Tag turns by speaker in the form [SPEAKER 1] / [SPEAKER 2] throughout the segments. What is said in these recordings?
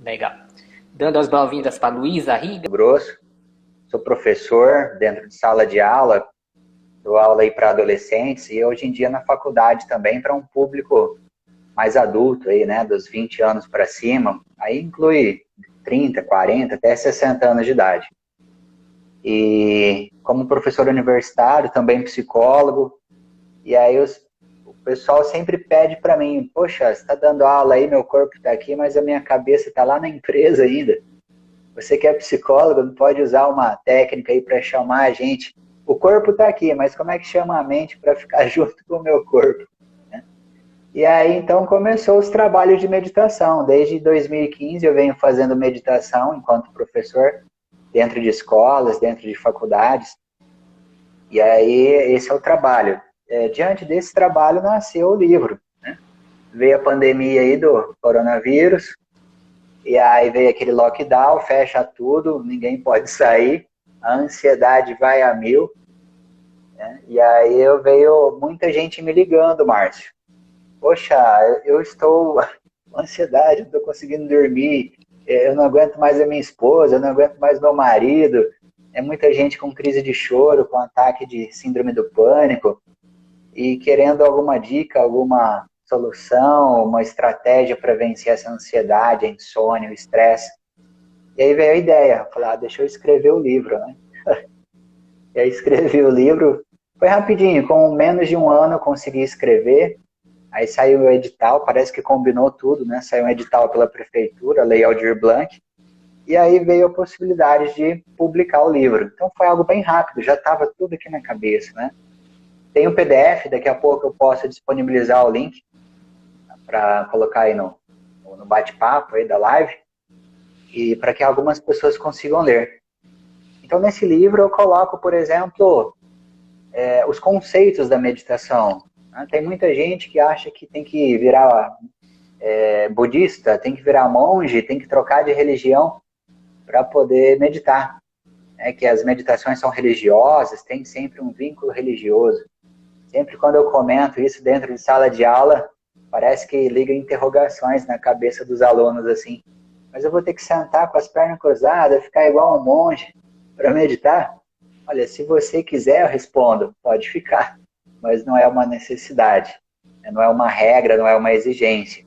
[SPEAKER 1] Legal. Dando as boas-vindas para Luísa Riga.
[SPEAKER 2] Grosso, sou professor dentro de sala de aula, dou aula aí para adolescentes e hoje em dia na faculdade também para um público mais adulto aí, né, dos 20 anos para cima, aí inclui 30, 40, até 60 anos de idade. E como professor universitário, também psicólogo, e aí o pessoal sempre pede para mim, poxa, você está dando aula aí, meu corpo está aqui, mas a minha cabeça está lá na empresa ainda. Você que é psicólogo, não pode usar uma técnica aí para chamar a gente. O corpo está aqui, mas como é que chama a mente para ficar junto com o meu corpo? Né? E aí, então, começou os trabalhos de meditação. Desde 2015 eu venho fazendo meditação enquanto professor, dentro de escolas, dentro de faculdades. E aí, esse é o trabalho. Diante desse trabalho nasceu o livro. Né? Veio a pandemia aí do coronavírus, e aí veio aquele lockdown, fecha tudo, ninguém pode sair, a ansiedade vai a mil. Né? E aí veio muita gente me ligando, Márcio. Poxa, eu estou com ansiedade, não estou conseguindo dormir, eu não aguento mais a minha esposa, eu não aguento mais meu marido. É muita gente com crise de choro, com ataque de síndrome do pânico, e querendo alguma dica, alguma solução, uma estratégia para vencer essa ansiedade, a insônia, o estresse. E aí veio a ideia, falei, deixa eu escrever o livro, né? E aí escrevi o livro, foi rapidinho, com menos de um ano eu consegui escrever, aí saiu o edital, parece que combinou tudo, né? Saiu um edital pela prefeitura, Lei Aldir Blanc, e aí veio a possibilidade de publicar o livro. Então foi algo bem rápido, já estava tudo aqui na cabeça, né? Tem um PDF, daqui a pouco eu posso disponibilizar o link para colocar aí no bate-papo aí da live, e para que algumas pessoas consigam ler. Então, nesse livro eu coloco, por exemplo, os conceitos da meditação. Né? Tem muita gente que acha que tem que virar budista, tem que virar monge, tem que trocar de religião para poder meditar. Que as meditações são religiosas, tem sempre um vínculo religioso. Sempre quando eu comento isso dentro de sala de aula, parece que liga interrogações na cabeça dos alunos assim. Mas eu vou ter que sentar com as pernas cruzadas, ficar igual um monge para meditar? Olha, se você quiser, eu respondo, pode ficar. Mas não é uma necessidade, não é uma regra, não é uma exigência.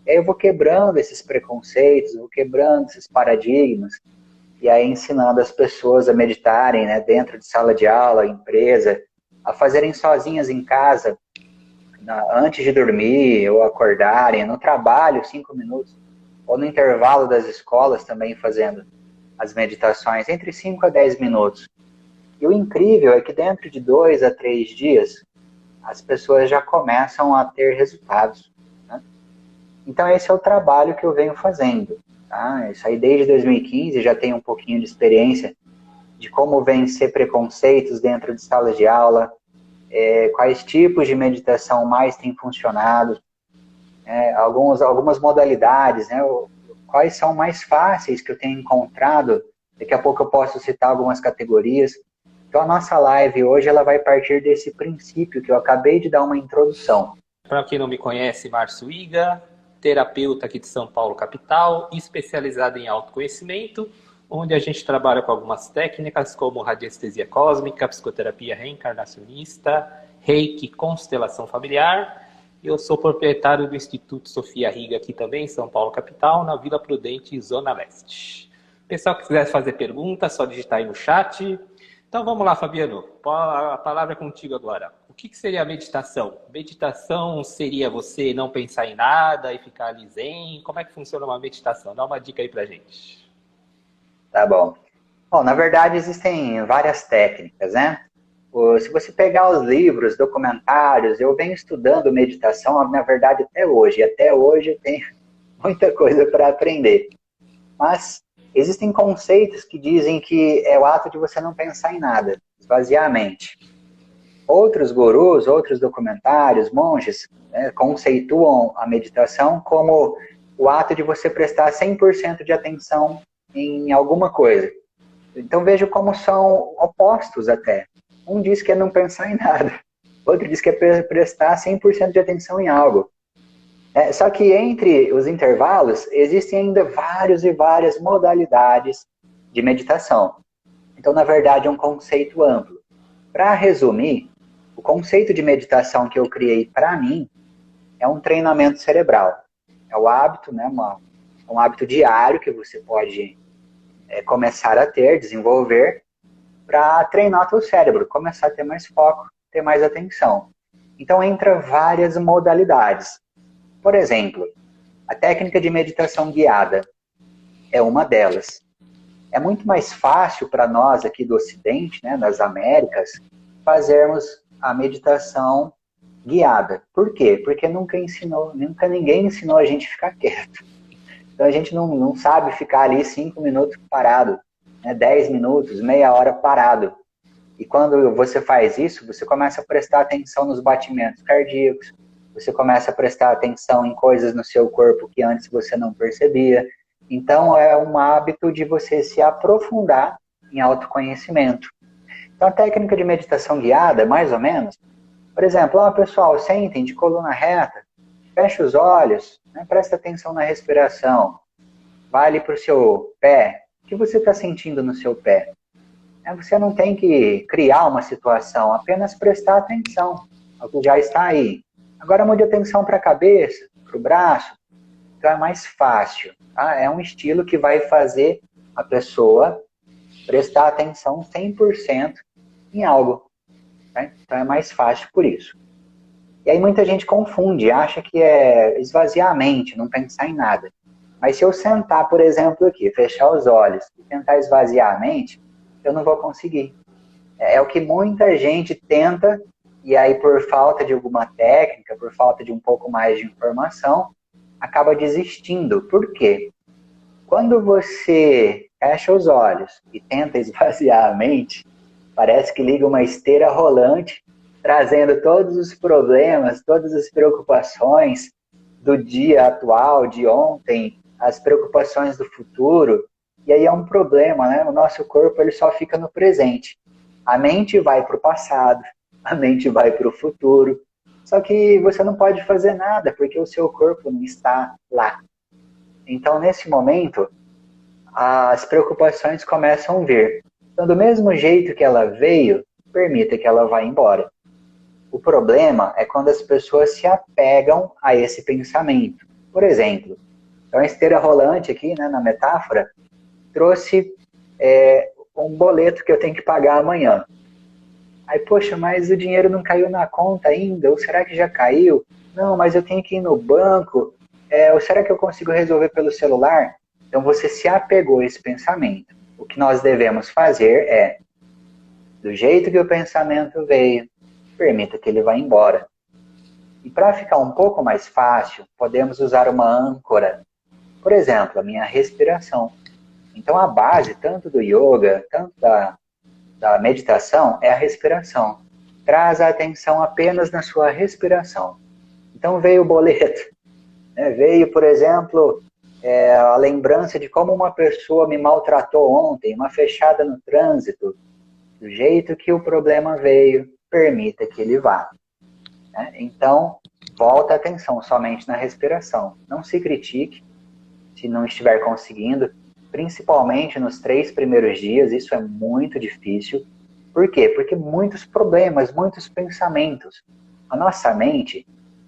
[SPEAKER 2] E aí eu vou quebrando esses preconceitos, vou quebrando esses paradigmas, e aí ensinando as pessoas a meditarem, né, dentro de sala de aula, empresa, a fazerem sozinhas em casa, antes de dormir ou acordarem, no trabalho, 5 minutos, ou no intervalo das escolas também fazendo as meditações, entre 5 a 10 minutos. E o incrível é que dentro de 2 a 3 dias, as pessoas já começam a ter resultados. Né? Então esse é o trabalho que eu venho fazendo. Tá? Isso aí desde 2015, já tenho um pouquinho de experiência de como vencer preconceitos dentro de salas de aula, quais tipos de meditação mais têm funcionado, algumas modalidades, né, quais são mais fáceis que eu tenho encontrado. Daqui a pouco eu posso citar algumas categorias. Então a nossa live hoje ela vai partir desse princípio que eu acabei de dar uma introdução.
[SPEAKER 1] Para quem não me conhece, Márcio Iga, terapeuta aqui de São Paulo, capital, especializado em autoconhecimento, onde a gente trabalha com algumas técnicas como radiestesia cósmica, psicoterapia reencarnacionista, reiki, constelação familiar. Eu sou proprietário do Instituto Sofia Riga, aqui também em São Paulo, capital, na Vila Prudente, Zona Leste. Pessoal que quiser fazer perguntas, só digitar aí no chat. Então vamos lá, Fabiano, a palavra é contigo agora. O que seria a meditação? Meditação seria você não pensar em nada e ficar ali zen? Como é que funciona uma meditação? Dá uma dica aí pra gente.
[SPEAKER 2] Tá bom. Bom, na verdade existem várias técnicas, né? Se você pegar os livros, documentários, eu venho estudando meditação, na verdade, até hoje. E até hoje eu tenho muita coisa para aprender. Mas existem conceitos que dizem que é o ato de você não pensar em nada, esvaziar a mente. Outros gurus, outros documentários, monges, né, conceituam a meditação como o ato de você prestar 100% de atenção em alguma coisa. Então vejo como são opostos até. Um diz que é não pensar em nada, outro diz que é prestar 100% de atenção em algo. Só que entre os intervalos, existem ainda vários e várias modalidades de meditação. Então, na verdade, é um conceito amplo. Para resumir, o conceito de meditação que eu criei para mim é um treinamento cerebral. É o hábito, né, um hábito diário que você pode começar a ter, desenvolver, para treinar o teu cérebro, começar a ter mais foco, ter mais atenção. Então, entra várias modalidades. Por exemplo, a técnica de meditação guiada é uma delas. É muito mais fácil para nós aqui do Ocidente, né, das Américas, fazermos a meditação guiada. Por quê? Porque nunca ninguém ensinou a gente a ficar quieto. Então a gente não sabe ficar ali 5 minutos parado, né, 10 minutos, meia hora parado. E quando você faz isso, você começa a prestar atenção nos batimentos cardíacos, você começa a prestar atenção em coisas no seu corpo que antes você não percebia. Então é um hábito de você se aprofundar em autoconhecimento. Então a técnica de meditação guiada, mais ou menos, por exemplo, pessoal, sentem de coluna reta, fecha os olhos, né, presta atenção na respiração, vai ali para o seu pé. O que você está sentindo no seu pé? Você não tem que criar uma situação, apenas prestar atenção ao que já está aí. Agora mude a atenção para a cabeça, para o braço. Então é mais fácil. Tá? É um estilo que vai fazer a pessoa prestar atenção 100% em algo. Tá? Então é mais fácil por isso. E aí muita gente confunde, acha que é esvaziar a mente, não pensar em nada. Mas se eu sentar, por exemplo, aqui, fechar os olhos e tentar esvaziar a mente, eu não vou conseguir. É o que muita gente tenta, e aí por falta de alguma técnica, por falta de um pouco mais de informação, acaba desistindo. Por quê? Quando você fecha os olhos e tenta esvaziar a mente, parece que liga uma esteira rolante, trazendo todos os problemas, todas as preocupações do dia atual, de ontem, as preocupações do futuro. E aí é um problema, né? O nosso corpo ele só fica no presente. A mente vai para o passado, a mente vai para o futuro. Só que você não pode fazer nada, porque o seu corpo não está lá. Então, nesse momento, as preocupações começam a vir. Então, do mesmo jeito que ela veio, permita que ela vá embora. O problema é quando as pessoas se apegam a esse pensamento. Por exemplo, então a esteira rolante aqui, né, na metáfora, trouxe um boleto que eu tenho que pagar amanhã. Aí, poxa, mas o dinheiro não caiu na conta ainda, ou será que já caiu? Não, mas eu tenho que ir no banco, ou será que eu consigo resolver pelo celular? Então você se apegou a esse pensamento. O que nós devemos fazer é, do jeito que o pensamento veio, permita que ele vá embora. E para ficar um pouco mais fácil, podemos usar uma âncora. Por exemplo, a minha respiração. Então a base, tanto do yoga, tanto da meditação, é a respiração. Traz a atenção apenas na sua respiração. Então veio o boleto. Né? Veio, por exemplo, a lembrança de como uma pessoa me maltratou ontem, uma fechada no trânsito. Do jeito que o problema veio, permita que ele vá. Né? Então, volta a atenção somente na respiração. Não se critique se não estiver conseguindo, principalmente nos 3 primeiros dias, isso é muito difícil. Por quê? Porque muitos problemas, muitos pensamentos. A nossa mente,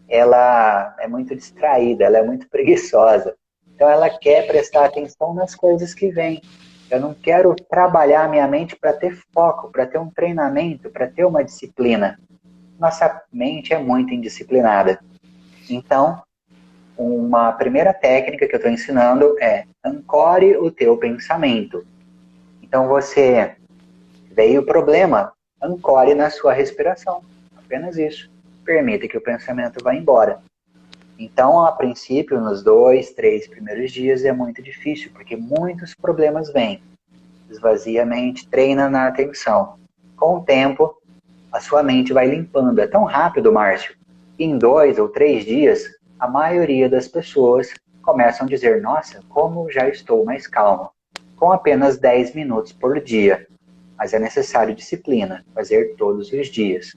[SPEAKER 2] ela é muito distraída, ela é muito preguiçosa. Então ela quer prestar atenção nas coisas que vêm. Eu não quero trabalhar a minha mente para ter foco, para ter um treinamento, para ter uma disciplina. Nossa mente é muito indisciplinada. Então, uma primeira técnica que eu estou ensinando é ancore o teu pensamento. Então você veio o problema, ancore na sua respiração. Apenas isso. Permita que o pensamento vá embora. Então, a princípio, nos 2, 3 primeiros dias é muito difícil, porque muitos problemas vêm. Esvazia a mente, treina na atenção. Com o tempo, a sua mente vai limpando. É tão rápido, Márcio, que em 2 ou 3 dias, a maioria das pessoas começam a dizer, nossa, como já estou mais calmo, com apenas 10 minutos por dia. Mas é necessário disciplina, fazer todos os dias.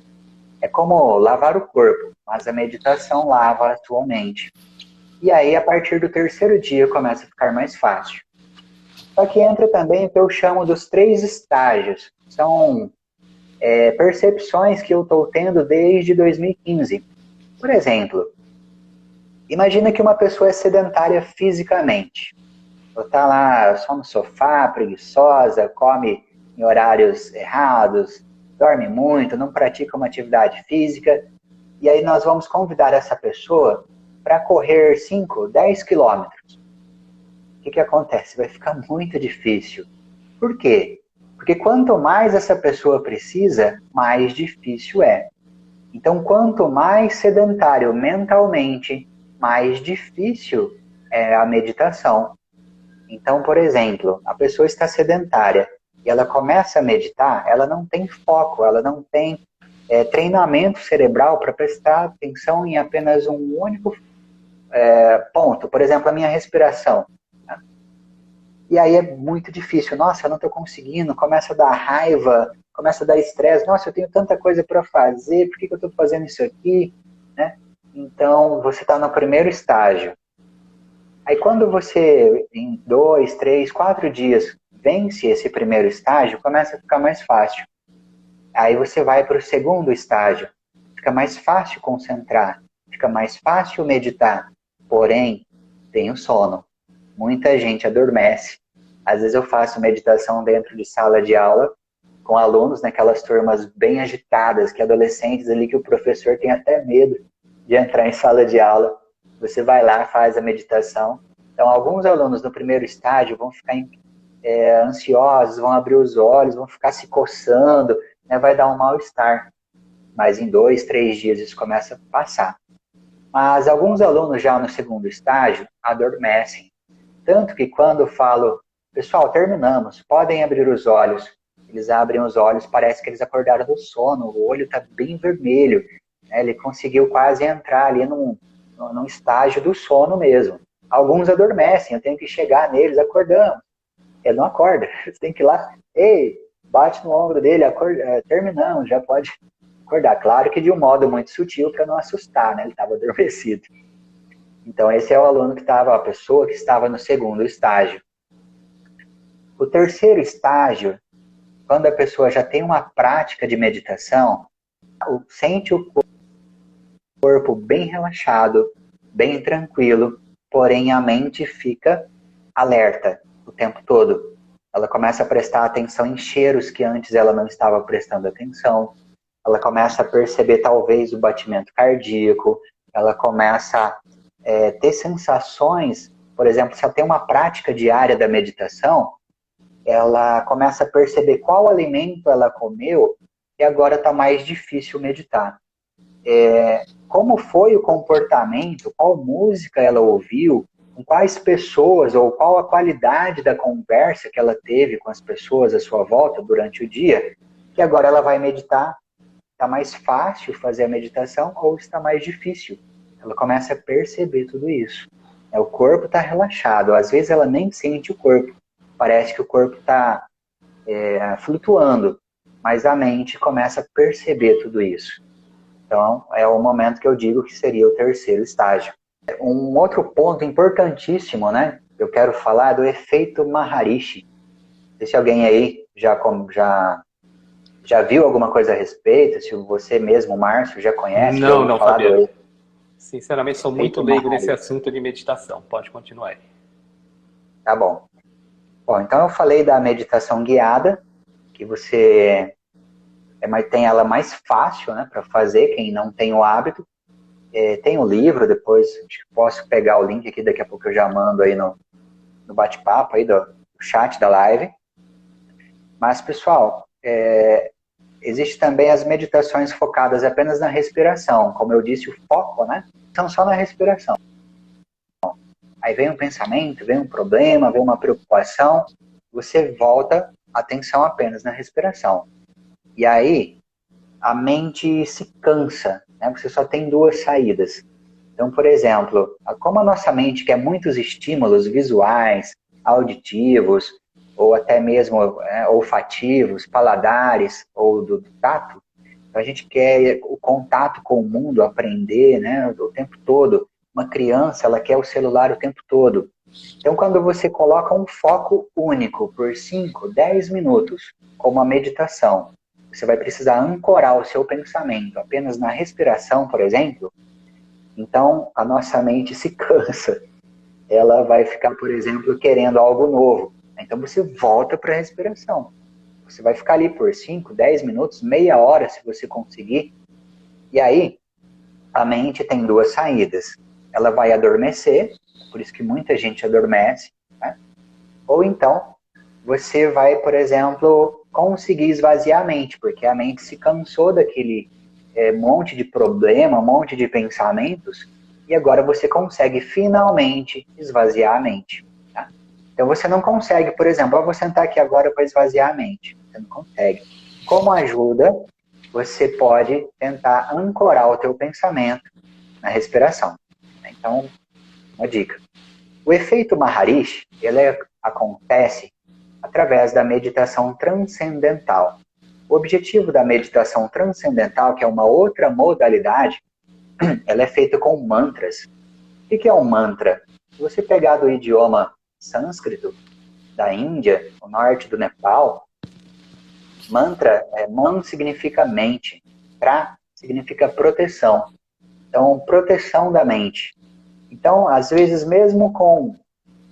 [SPEAKER 2] É como lavar o corpo, mas a meditação lava a tua mente. E aí, a partir do terceiro dia, começa a ficar mais fácil. Só que entra também o que eu chamo dos 3 estágios. São percepções que eu estou tendo desde 2015. Por exemplo, imagina que uma pessoa é sedentária fisicamente. Ela está lá só no sofá, preguiçosa, come em horários errados, dorme muito, não pratica uma atividade física. E aí nós vamos convidar essa pessoa para correr 5, 10 quilômetros. O que acontece? Vai ficar muito difícil. Por quê? Porque quanto mais essa pessoa precisa, mais difícil é. Então, quanto mais sedentário mentalmente, mais difícil é a meditação. Então, por exemplo, a pessoa está sedentária e ela começa a meditar, ela não tem foco, ela não tem treinamento cerebral para prestar atenção em apenas um único ponto. Por exemplo, a minha respiração. E aí é muito difícil. Nossa, eu não estou conseguindo. Começa a dar raiva, começa a dar estresse. Nossa, eu tenho tanta coisa para fazer. Por que eu estou fazendo isso aqui? Né? Então, você está no primeiro estágio. Aí quando você, em 2, 3, 4 dias, vence esse primeiro estágio, começa a ficar mais fácil. Aí você vai para o segundo estágio. Fica mais fácil concentrar. Fica mais fácil meditar. Porém, tem o sono. Muita gente adormece. Às vezes eu faço meditação dentro de sala de aula com alunos, naquelas turmas bem agitadas, que adolescentes ali que o professor tem até medo de entrar em sala de aula. Você vai lá, faz a meditação. Então, alguns alunos no primeiro estágio vão ficar ansiosos, vão abrir os olhos, vão ficar se coçando, né, vai dar um mal-estar. Mas em 2, 3 dias isso começa a passar. Mas alguns alunos já no segundo estágio adormecem. Tanto que quando eu falo, pessoal, terminamos, podem abrir os olhos. Eles abrem os olhos, parece que eles acordaram do sono, o olho está bem vermelho. Né? Ele conseguiu quase entrar ali num estágio do sono mesmo. Alguns adormecem, eu tenho que chegar neles, acordamos. Ele não acorda, você tem que ir lá, ei, bate no ombro dele, terminamos, já pode acordar. Claro que de um modo muito sutil para não assustar, né? Ele estava adormecido. Então esse é o aluno que estava, a pessoa que estava no segundo estágio. O terceiro estágio, quando a pessoa já tem uma prática de meditação, sente o corpo bem relaxado, bem tranquilo, porém a mente fica alerta o tempo todo. Ela começa a prestar atenção em cheiros que antes ela não estava prestando atenção. Ela começa a perceber talvez o batimento cardíaco. Ela começa a ter sensações, por exemplo, se ela tem uma prática diária da meditação, ela começa a perceber qual alimento ela comeu e agora está mais difícil meditar. Como foi o comportamento, qual música ela ouviu, com quais pessoas ou qual a qualidade da conversa que ela teve com as pessoas à sua volta durante o dia, que agora ela vai meditar. Está mais fácil fazer a meditação ou está mais difícil? Ela começa a perceber tudo isso. O corpo está relaxado, às vezes ela nem sente o corpo, parece que o corpo está flutuando, mas a mente começa a perceber tudo isso. Então, é o momento que eu digo que seria o terceiro estágio. Um outro ponto importantíssimo, né? Eu quero falar do efeito Maharishi. Não sei se alguém aí já viu alguma coisa a respeito, se você mesmo, Márcio, já conhece.
[SPEAKER 1] Não, Fabiano. Sinceramente, sou
[SPEAKER 2] efeito
[SPEAKER 1] muito leigo
[SPEAKER 2] Maharishi.
[SPEAKER 1] nesse assunto de meditação. Pode continuar aí.
[SPEAKER 2] Tá bom. Bom, então eu falei da meditação guiada, que você tem ela mais fácil, né, para fazer, quem não tem o hábito. Tem o livro, depois posso pegar o link aqui, daqui a pouco eu já mando aí no bate-papo aí do chat da live. Mas, pessoal, existe também as meditações focadas apenas na respiração. Como eu disse, o foco, né, são só na respiração. Aí vem um pensamento, vem um problema, vem uma preocupação, você volta a atenção apenas na respiração. E aí, a mente se cansa, né? Você só tem 2 saídas. Então, por exemplo, como a nossa mente quer muitos estímulos visuais, auditivos, ou até mesmo olfativos, paladares, ou do tato, então a gente quer o contato com o mundo, aprender, né, o tempo todo, Uma criança, ela quer o celular o tempo todo. Então, quando você coloca um foco único por 5, 10 minutos, como a meditação, você vai precisar ancorar o seu pensamento apenas na respiração, por exemplo. Então, a nossa mente se cansa. Ela vai ficar, por exemplo, querendo algo novo. Então, você volta para a respiração. Você vai ficar ali por 5, 10 minutos, meia hora, se você conseguir. E aí, a mente tem duas saídas. Ela vai adormecer, por isso que muita gente adormece, né? Ou então, você vai, por exemplo, conseguir esvaziar a mente, porque a mente se cansou daquele monte de problema, um monte de pensamentos, e agora você consegue finalmente esvaziar a mente. Tá? Então você não consegue, por exemplo, eu vou sentar aqui agora para esvaziar a mente. Você não consegue. Como ajuda, você pode tentar ancorar o teu pensamento na respiração. Então, uma dica. O efeito Maharishi, acontece através da meditação transcendental. O objetivo da meditação transcendental, que é uma outra modalidade, ela é feita com mantras. O que é um mantra? Se você pegar do idioma sânscrito, da Índia, o norte do Nepal, mantra, man significa mente, pra significa proteção. Então, proteção da mente. Então, às vezes, mesmo com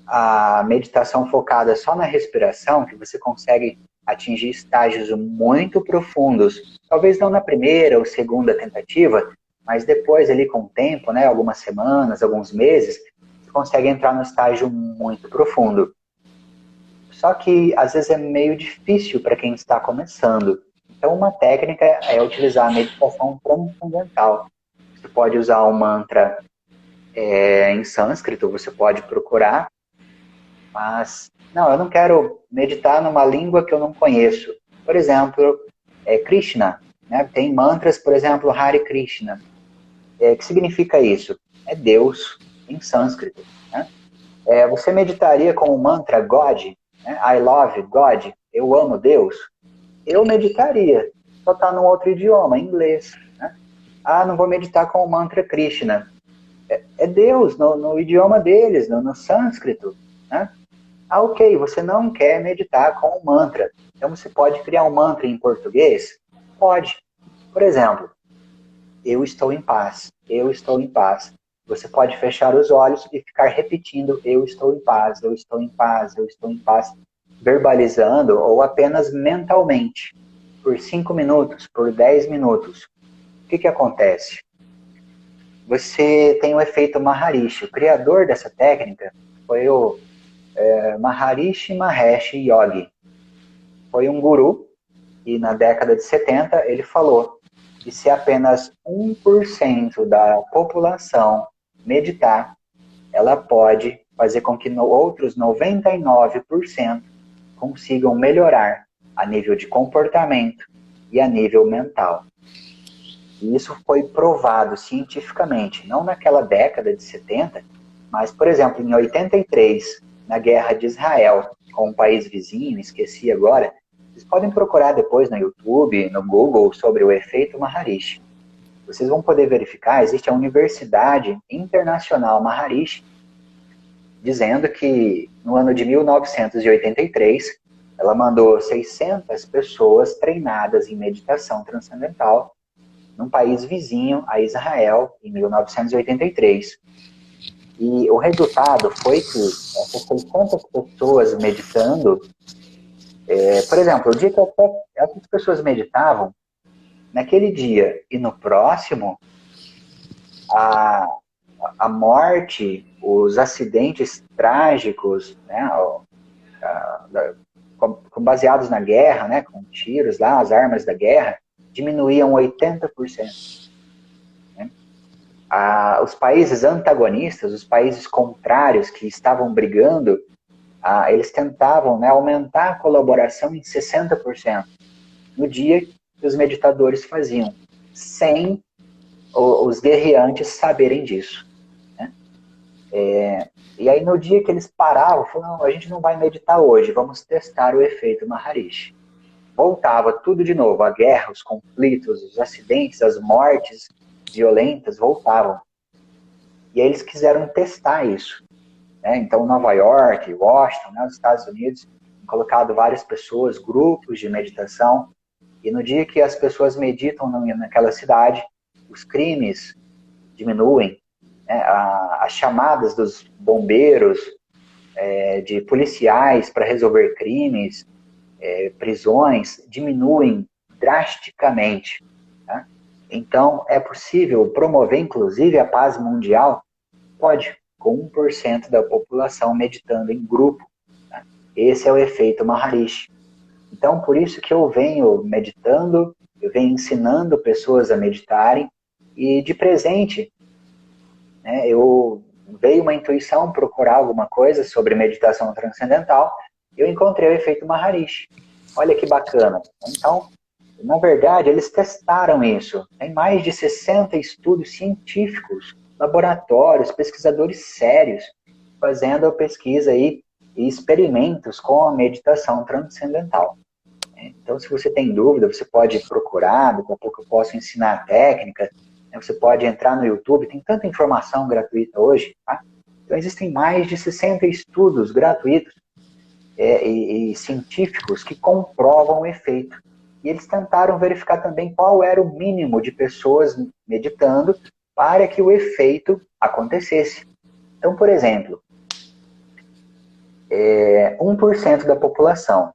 [SPEAKER 2] a meditação focada só na respiração, que você consegue atingir estágios muito profundos, talvez não na primeira ou segunda tentativa, mas depois ali com o tempo, né, algumas semanas, alguns meses, você consegue entrar no estágio muito profundo. Só que às vezes é meio difícil para quem está começando. Então uma técnica é utilizar a meditação transcendental. Você pode usar um mantra em sânscrito, você pode procurar, mas não, eu não quero meditar numa língua que eu não conheço. Por exemplo, Krishna, né? Tem mantras, por exemplo, Hare Krishna. O que significa isso? É Deus em sânscrito. Né? Você meditaria com o mantra God, né? I love God, eu amo Deus? Eu meditaria, só está num outro idioma, em inglês. Né? Ah, não vou meditar com o mantra Krishna. É Deus, no idioma deles, no sânscrito. Né? Ah, ok, você não quer meditar com o mantra. Então você pode criar um mantra em português? Pode. Por exemplo, eu estou em paz, eu estou em paz. Você pode fechar os olhos e ficar repetindo, eu estou em paz, eu estou em paz, eu estou em paz, verbalizando ou apenas mentalmente, por 5 minutos, por 10 minutos. O que acontece? Você tem o efeito Maharishi. O criador dessa técnica foi o Maharishi Mahesh Yogi. Foi um guru e na década de 70 ele falou que se apenas 1% da população meditar, ela pode fazer com que outros 99% consigam melhorar a nível de comportamento e a nível mental. E isso foi provado cientificamente, não naquela década de 70, mas, por exemplo, em 83, na guerra de Israel com um país vizinho, esqueci agora, vocês podem procurar depois no YouTube, no Google, sobre o efeito Maharishi. Vocês vão poder verificar, existe a Universidade Internacional Maharishi, dizendo que no ano de 1983, ela mandou 600 pessoas treinadas em meditação transcendental num país vizinho a Israel, em 1983. E o resultado foi que essas 600 pessoas meditando, por exemplo, o dia que essas pessoas meditavam, naquele dia e no próximo, a morte, os acidentes trágicos, né, baseados na guerra, né, com tiros lá, as armas da guerra, diminuíam 80%. Né? Os países antagonistas, os países contrários que estavam brigando, eles tentavam, né, aumentar a colaboração em 60% no dia que os meditadores faziam, sem os guerreantes saberem disso. Né? E aí no dia que eles paravam, falaram, não, a gente não vai meditar hoje, vamos testar o efeito Maharishi. Voltava tudo de novo, a guerra, os conflitos, os acidentes, as mortes violentas voltavam. E aí eles quiseram testar isso. Né? Então, Nova York, Washington, né, os Estados Unidos, têm colocado várias pessoas, grupos de meditação, e no dia que as pessoas meditam naquela cidade, os crimes diminuem, né? As chamadas dos bombeiros, de policiais para resolver crimes, prisões, diminuem drasticamente. Tá? Então, é possível promover, inclusive, a paz mundial? Pode, com 1% da população meditando em grupo. Tá? Esse é o efeito Maharishi. Então, por isso que eu venho meditando, eu venho ensinando pessoas a meditarem, e de presente, né, veio uma intuição procurar alguma coisa sobre meditação transcendental, eu encontrei o efeito Maharishi. Olha que bacana. Então, na verdade, eles testaram isso. Tem mais de 60 estudos científicos, laboratórios, pesquisadores sérios, fazendo a pesquisa aí e experimentos com a meditação transcendental. Então, se você tem dúvida, você pode procurar, daqui a pouco eu posso ensinar a técnica, você pode entrar no YouTube, tem tanta informação gratuita hoje, tá? Então, existem mais de 60 estudos gratuitos e científicos que comprovam o efeito. E eles tentaram verificar também qual era o mínimo de pessoas meditando para que o efeito acontecesse. Então, por exemplo, 1% da população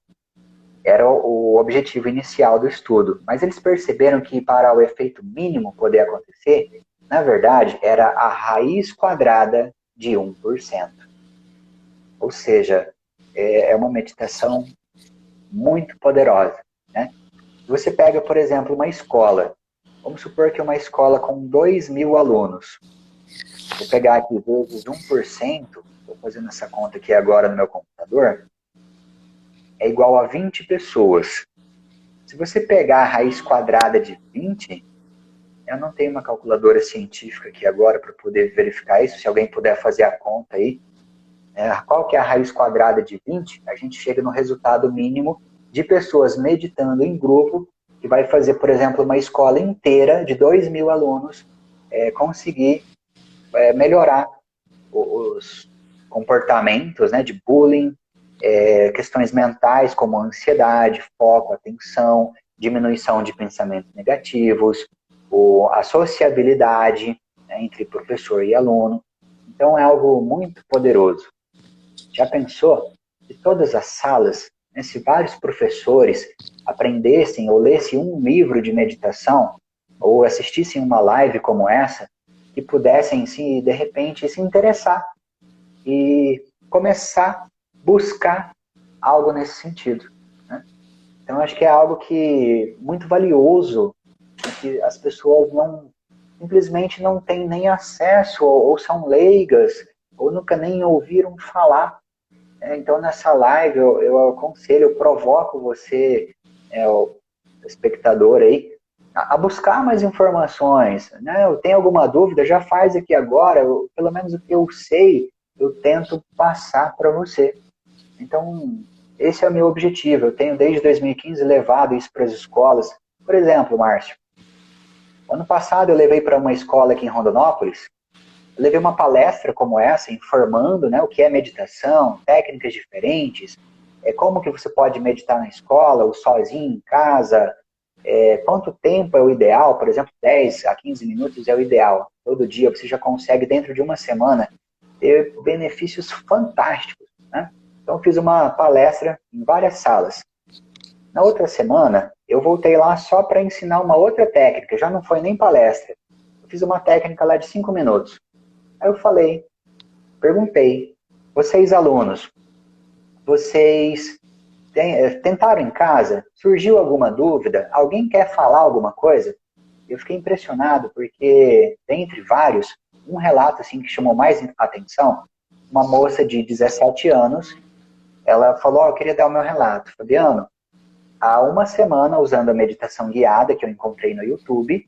[SPEAKER 2] era o objetivo inicial do estudo, mas eles perceberam que para o efeito mínimo poder acontecer, na verdade, era a raiz quadrada de 1%. Ou seja, é uma meditação muito poderosa. Né? Você pega, por exemplo, uma escola. Vamos supor que é uma escola com 2.000 alunos. Vou pegar aqui vezes 1%, estou fazendo essa conta aqui agora no meu computador, é igual a 20 pessoas. Se você pegar a raiz quadrada de 20, eu não tenho uma calculadora científica aqui agora para poder verificar isso, se alguém puder fazer a conta aí, qual que é a raiz quadrada de 20, a gente chega no resultado mínimo de pessoas meditando em grupo, que vai fazer, por exemplo, uma escola inteira de 2.000 alunos conseguir melhorar os comportamentos, né, de bullying, questões mentais como ansiedade, foco, atenção, diminuição de pensamentos negativos, a sociabilidade, né, entre professor e aluno. Então é algo muito poderoso. Já pensou se todas as salas, né, se vários professores aprendessem ou lessem um livro de meditação ou assistissem uma live como essa, que pudessem, de repente, se interessar e começar a buscar algo nesse sentido. Né? Então, acho que é algo muito valioso, que as pessoas simplesmente não têm nem acesso, ou são leigas, ou nunca nem ouviram falar. Então, nessa live, eu aconselho, eu provoco você, o espectador aí, a buscar mais informações. Né? Eu tenho alguma dúvida, já faz aqui agora, pelo menos o que eu sei, eu tento passar para você. Então, esse é o meu objetivo. Eu tenho, desde 2015, levado isso para as escolas. Por exemplo, Márcio, ano passado eu levei para uma escola aqui em Rondonópolis, eu levei uma palestra como essa, informando, né, o que é meditação, técnicas diferentes, como que você pode meditar na escola, ou sozinho, em casa, quanto tempo é o ideal, por exemplo, 10 a 15 minutos é o ideal. Todo dia você já consegue, dentro de uma semana, ter benefícios fantásticos. Né? Então, eu fiz uma palestra em várias salas. Na outra semana, eu voltei lá só para ensinar uma outra técnica, já não foi nem palestra. Eu fiz uma técnica lá de 5 minutos. Aí eu perguntei, vocês alunos, vocês tentaram em casa? Surgiu alguma dúvida? Alguém quer falar alguma coisa? Eu fiquei impressionado, porque, dentre vários, um relato assim, que chamou mais atenção, uma moça de 17 anos, ela falou, eu queria dar o meu relato. Fabiano, há uma semana, usando a meditação guiada que eu encontrei no YouTube,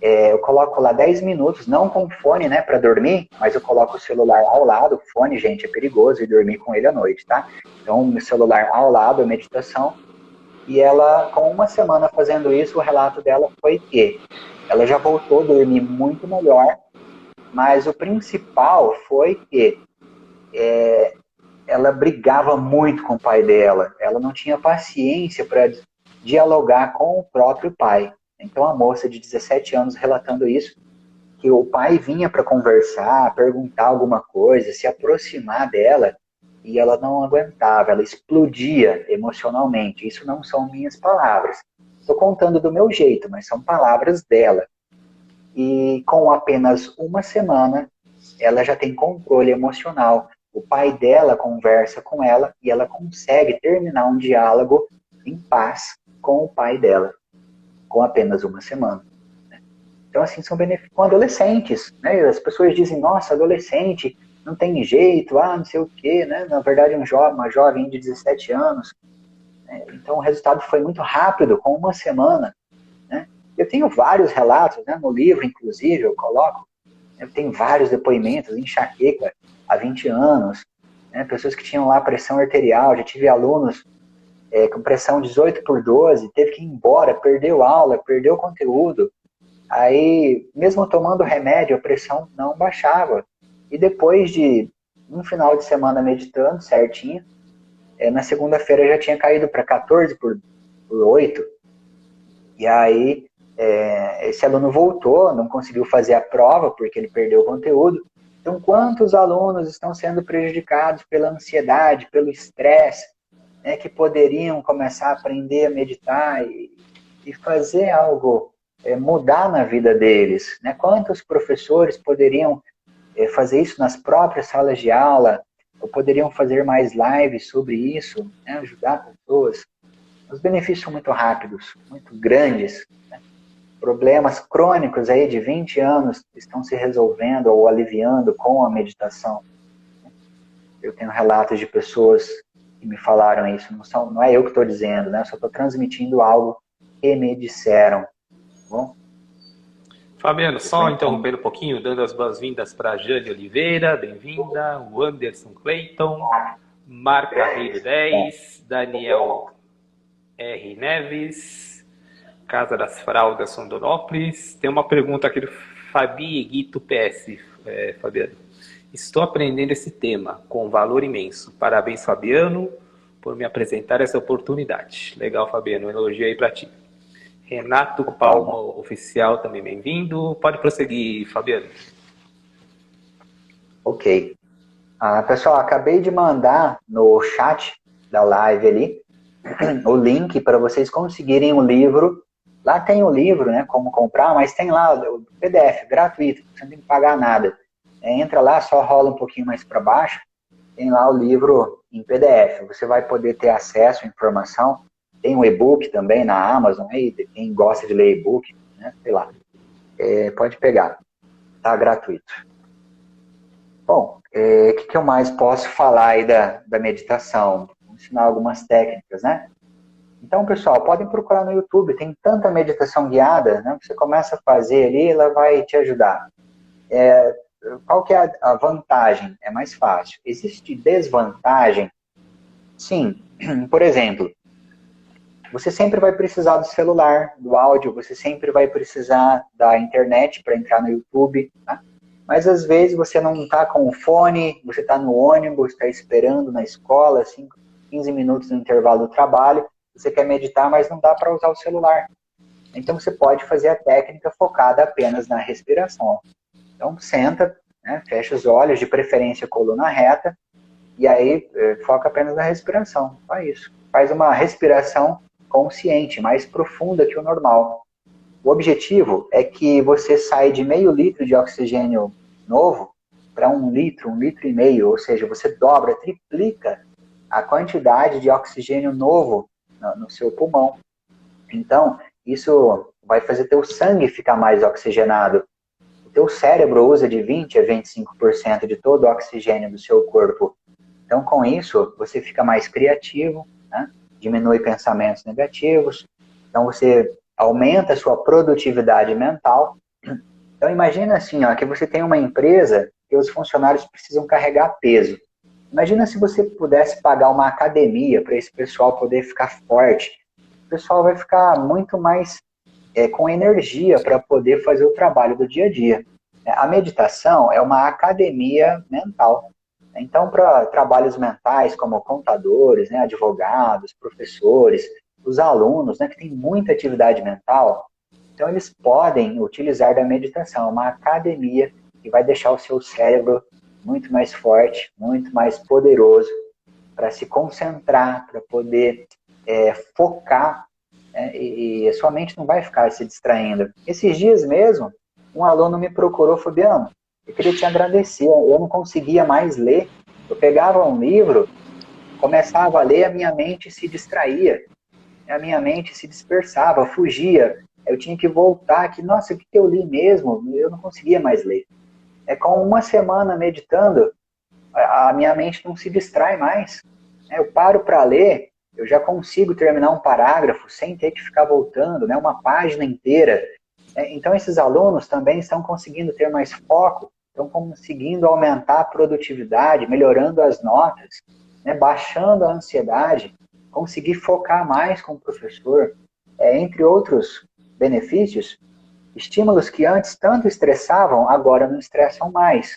[SPEAKER 2] eu coloco lá 10 minutos, não com fone, né, para dormir, mas eu coloco o celular ao lado. O fone, gente, é perigoso, e dormir com ele à noite, tá? Então, o celular ao lado, a meditação, e ela, com uma semana fazendo isso, o relato dela foi que ela já voltou a dormir muito melhor, mas o principal foi que ela brigava muito com o pai dela, ela não tinha paciência para dialogar com o próprio pai. Então a moça de 17 anos relatando isso, que o pai vinha para conversar, perguntar alguma coisa, se aproximar dela, e ela não aguentava, ela explodia emocionalmente. Isso não são minhas palavras. Estou contando do meu jeito, mas são palavras dela. E com apenas uma semana, ela já tem controle emocional. O pai dela conversa com ela e ela consegue terminar um diálogo em paz com o pai dela, com apenas uma semana. Então, assim, são benefícios com adolescentes, né? As pessoas dizem, nossa, adolescente, não tem jeito, não sei o quê, né? Na verdade, uma jovem de 17 anos. Né? Então, o resultado foi muito rápido, com uma semana. Né? Eu tenho vários relatos, né? No livro, inclusive, eu tenho vários depoimentos, enxaqueca há 20 anos, né? Pessoas que tinham lá pressão arterial, já tive alunos com pressão 18/12, teve que ir embora, perdeu aula, perdeu conteúdo. Aí, mesmo tomando remédio, a pressão não baixava. E depois de um final de semana meditando certinho, na segunda-feira já tinha caído para 14/8. E aí, esse aluno voltou, não conseguiu fazer a prova porque ele perdeu o conteúdo. Então, quantos alunos estão sendo prejudicados pela ansiedade, pelo estresse, né, que poderiam começar a aprender a meditar e fazer algo mudar na vida deles, né? Quantos professores poderiam fazer isso nas próprias salas de aula, ou poderiam fazer mais lives sobre isso, né? Ajudar pessoas. Os benefícios são muito rápidos, muito grandes, né? Problemas crônicos aí de 20 anos estão se resolvendo ou aliviando com a meditação. Eu tenho relatos de pessoas que me falaram isso, não é eu que estou dizendo, né? Eu só estou transmitindo algo que me disseram. Bom?
[SPEAKER 1] Fabiano, só interrompendo um pouquinho, dando as boas-vindas para a Jane Oliveira, bem-vinda, o Anderson Clayton, Marco Carreiro 10, Daniel R. Neves, Casa das Fraldas, Rondonópolis. Tem uma pergunta aqui do Fabi Guito PS, Fabiano. Estou aprendendo esse tema com valor imenso. Parabéns, Fabiano, por me apresentar essa oportunidade. Legal, Fabiano, um elogio aí para ti. Renato Palma, oficial, também bem-vindo. Pode prosseguir, Fabiano.
[SPEAKER 2] Ok. Pessoal, acabei de mandar no chat da live ali o link para vocês conseguirem o livro. Lá tem o livro, né, como comprar, mas tem lá o PDF, gratuito, você não tem que pagar nada. Entra lá, só rola um pouquinho mais para baixo, tem lá o livro em PDF. Você vai poder ter acesso à informação. Tem um e-book também na Amazon, aí quem gosta de ler e-book, né, sei lá, pode pegar, tá gratuito. Bom, o que eu mais posso falar aí da meditação? Vou ensinar algumas técnicas, né? Então, pessoal, podem procurar no YouTube, tem tanta meditação guiada, né? Você começa a fazer ali, ela vai te ajudar. Qual que é a vantagem? É mais fácil. Existe desvantagem? Sim. Por exemplo, você sempre vai precisar do celular, do áudio, você sempre vai precisar da internet para entrar no YouTube, tá? Mas às vezes você não está com o fone, você está no ônibus, está esperando na escola, 15 minutos no intervalo do trabalho, você quer meditar, mas não dá para usar o celular. Então você pode fazer a técnica focada apenas na respiração. Então senta, né, fecha os olhos, de preferência coluna reta, e aí foca apenas na respiração. Só isso. Faz uma respiração consciente, mais profunda que o normal. O objetivo é que você saia de meio litro de oxigênio novo para 1 litro, 1,5 litro, ou seja, você dobra, triplica a quantidade de oxigênio novo no seu pulmão. Então, isso vai fazer teu sangue ficar mais oxigenado. O teu cérebro usa de 20% a 25% de todo o oxigênio do seu corpo. Então, com isso, você fica mais criativo, né? Diminui pensamentos negativos. Então, você aumenta a sua produtividade mental. Então, imagina assim, que você tem uma empresa que os funcionários precisam carregar peso. Imagina se você pudesse pagar uma academia para esse pessoal poder ficar forte. O pessoal vai ficar muito mais com energia para poder fazer o trabalho do dia a dia. A meditação é uma academia mental. Então, para trabalhos mentais, como contadores, né, advogados, professores, os alunos, né, que têm muita atividade mental, então eles podem utilizar da meditação, uma academia que vai deixar o seu cérebro muito mais forte, muito mais poderoso, para se concentrar, para poder focar, né, e a sua mente não vai ficar se distraindo. Esses dias mesmo, um aluno me procurou, Fabiano, eu queria te agradecer, eu não conseguia mais ler, eu pegava um livro, começava a ler, a minha mente se distraía, a minha mente se dispersava, fugia, eu tinha que voltar aqui, nossa, o que eu li mesmo? Eu não conseguia mais ler. Com uma semana meditando, a minha mente não se distrai mais. Eu paro para ler, eu já consigo terminar um parágrafo sem ter que ficar voltando, né, uma página inteira. Então, esses alunos também estão conseguindo ter mais foco, estão conseguindo aumentar a produtividade, melhorando as notas, né, baixando a ansiedade, conseguir focar mais com o professor, entre outros benefícios, estímulos que antes tanto estressavam, agora não estressam mais.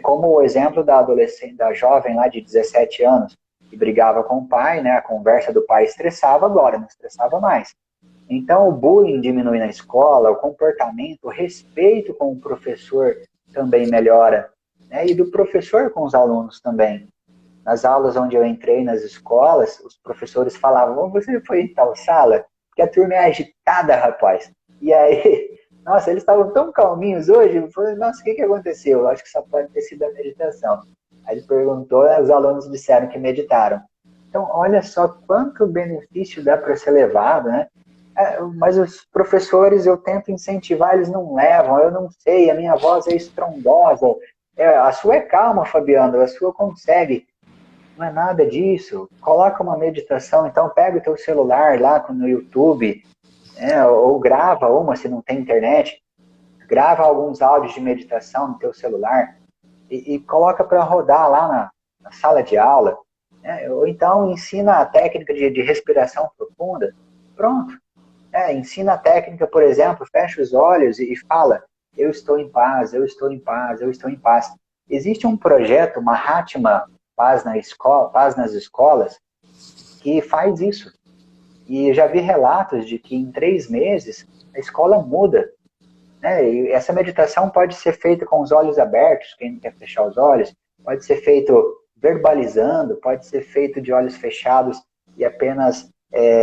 [SPEAKER 2] Como o exemplo da adolescente, da jovem lá de 17 anos, que brigava com o pai, né, a conversa do pai estressava, agora não estressava mais. Então, o bullying diminui na escola, o comportamento, o respeito com o professor também melhora, né? E do professor com os alunos também. Nas aulas onde eu entrei nas escolas, os professores falavam, você foi em tal sala? Porque a turma é agitada, rapaz. E aí, nossa, eles estavam tão calminhos hoje, eu falei, nossa, o que aconteceu? Eu acho que só pode ter sido a meditação. Aí ele perguntou, os alunos disseram que meditaram. Então, olha só quanto benefício dá para ser levado, né? Mas os professores, eu tento incentivar, eles não levam, eu não sei, a minha voz é estrondosa. A sua é calma, Fabiano, a sua consegue. Não é nada disso. Coloca uma meditação, então pega o teu celular lá no YouTube, ou grava uma se não tem internet, grava alguns áudios de meditação no teu celular e coloca para rodar lá na sala de aula. Ou então ensina a técnica de respiração profunda. Pronto. Ensina a técnica, por exemplo, fecha os olhos e fala, eu estou em paz, eu estou em paz, eu estou em paz. Existe um projeto, Mahatma Paz nas Escolas, que faz isso. E já vi relatos de que em 3 meses a escola muda. E essa meditação pode ser feita com os olhos abertos, quem não quer fechar os olhos, pode ser feito verbalizando, pode ser feito de olhos fechados e apenas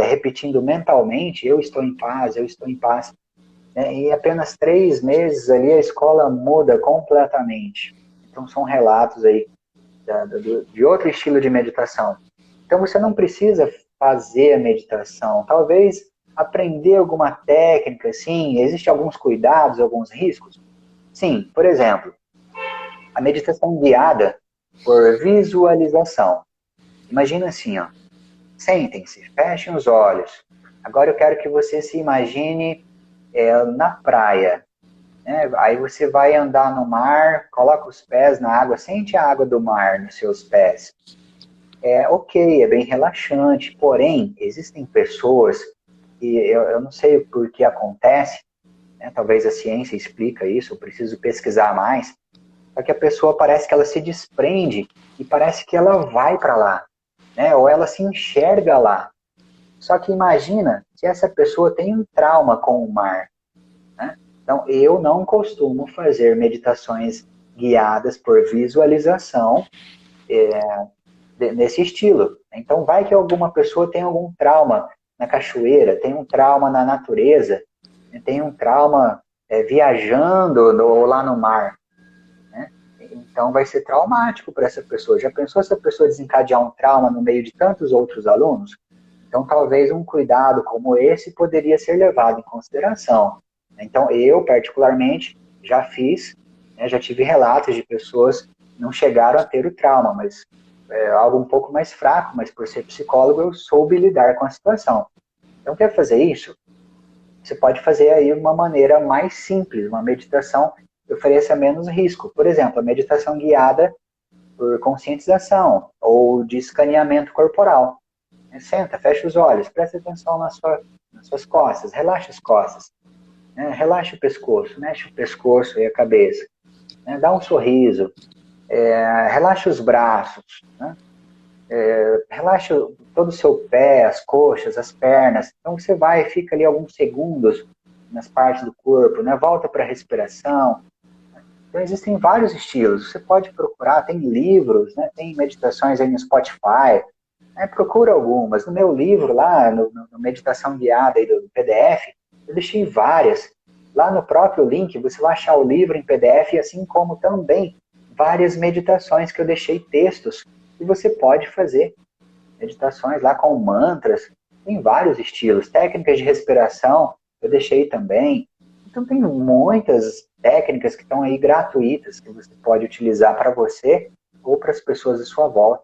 [SPEAKER 2] repetindo mentalmente, eu estou em paz, eu estou em paz. Em apenas 3 meses ali a escola muda completamente. Então são relatos aí de outro estilo de meditação. Então você não precisa fazer a meditação, talvez aprender alguma técnica, sim, existem alguns cuidados, alguns riscos. Sim, por exemplo, a meditação guiada por visualização. Imagina assim, ó, sentem-se, fechem os olhos. Agora eu quero que você se imagine na praia. Aí você vai andar no mar, coloca os pés na água, sente a água do mar nos seus pés. Ok, é bem relaxante, porém, existem pessoas, e eu não sei por que acontece, talvez a ciência explica isso, eu preciso pesquisar mais, só que a pessoa parece que ela se desprende e parece que ela vai para lá, ou ela se enxerga lá. Só que imagina se essa pessoa tem um trauma com o mar. Então, eu não costumo fazer meditações guiadas por visualização nesse estilo. Então, vai que alguma pessoa tem algum trauma na cachoeira, tem um trauma na natureza, tem um trauma viajando ou lá no mar. Então, vai ser traumático para essa pessoa. Já pensou se a pessoa desencadear um trauma no meio de tantos outros alunos? Então, talvez um cuidado como esse poderia ser levado em consideração. Então, eu, particularmente, já fiz, já tive relatos de pessoas que não chegaram a ter o trauma, mas algo um pouco mais fraco, mas por ser psicólogo, eu soube lidar com a situação. Então, quer fazer isso? Você pode fazer aí uma maneira mais simples, uma meditação que ofereça menos risco. Por exemplo, a meditação guiada por conscientização ou de escaneamento corporal. Senta, fecha os olhos, presta atenção nas suas costas, relaxa as costas. Relaxa o pescoço, mexe o pescoço e a cabeça. né? Dá um sorriso, relaxa os braços, né? Relaxa todo o seu pé, as coxas, as pernas. Então você vai e fica ali alguns segundos nas partes do corpo, né? Volta para a respiração. Então existem vários estilos. Você pode procurar, tem livros, né? Tem meditações aí no Spotify. Procura algumas. No meu livro lá, no Meditação Guiada aí do PDF, eu deixei várias. Lá no próprio link você vai achar o livro em PDF, assim como também várias meditações que eu deixei textos. E você pode fazer meditações lá com mantras. Tem vários estilos. Técnicas de respiração eu deixei também. Então tem muitas técnicas que estão aí gratuitas que você pode utilizar para você ou para as pessoas à sua volta.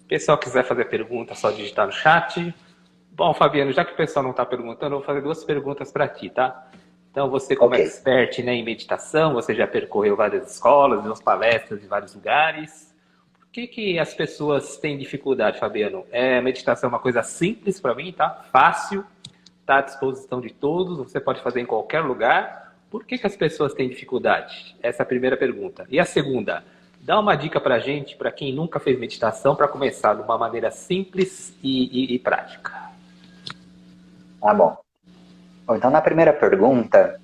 [SPEAKER 1] Pessoal quiser fazer pergunta, é só digitar no chat. Bom, Fabiano, já que o pessoal não está perguntando, eu vou fazer 2 perguntas para ti, tá? Então, você como expert, né, em meditação, você já percorreu várias escolas, deu palestras em vários lugares. Por que as pessoas têm dificuldade, Fabiano? A meditação é uma coisa simples para mim, tá? Fácil, está à disposição de todos, você pode fazer em qualquer lugar. Por que as pessoas têm dificuldade? Essa é a primeira pergunta. E a segunda, dá uma dica para a gente, para quem nunca fez meditação, para começar de uma maneira simples e prática.
[SPEAKER 2] Tá bom. Então, na primeira pergunta,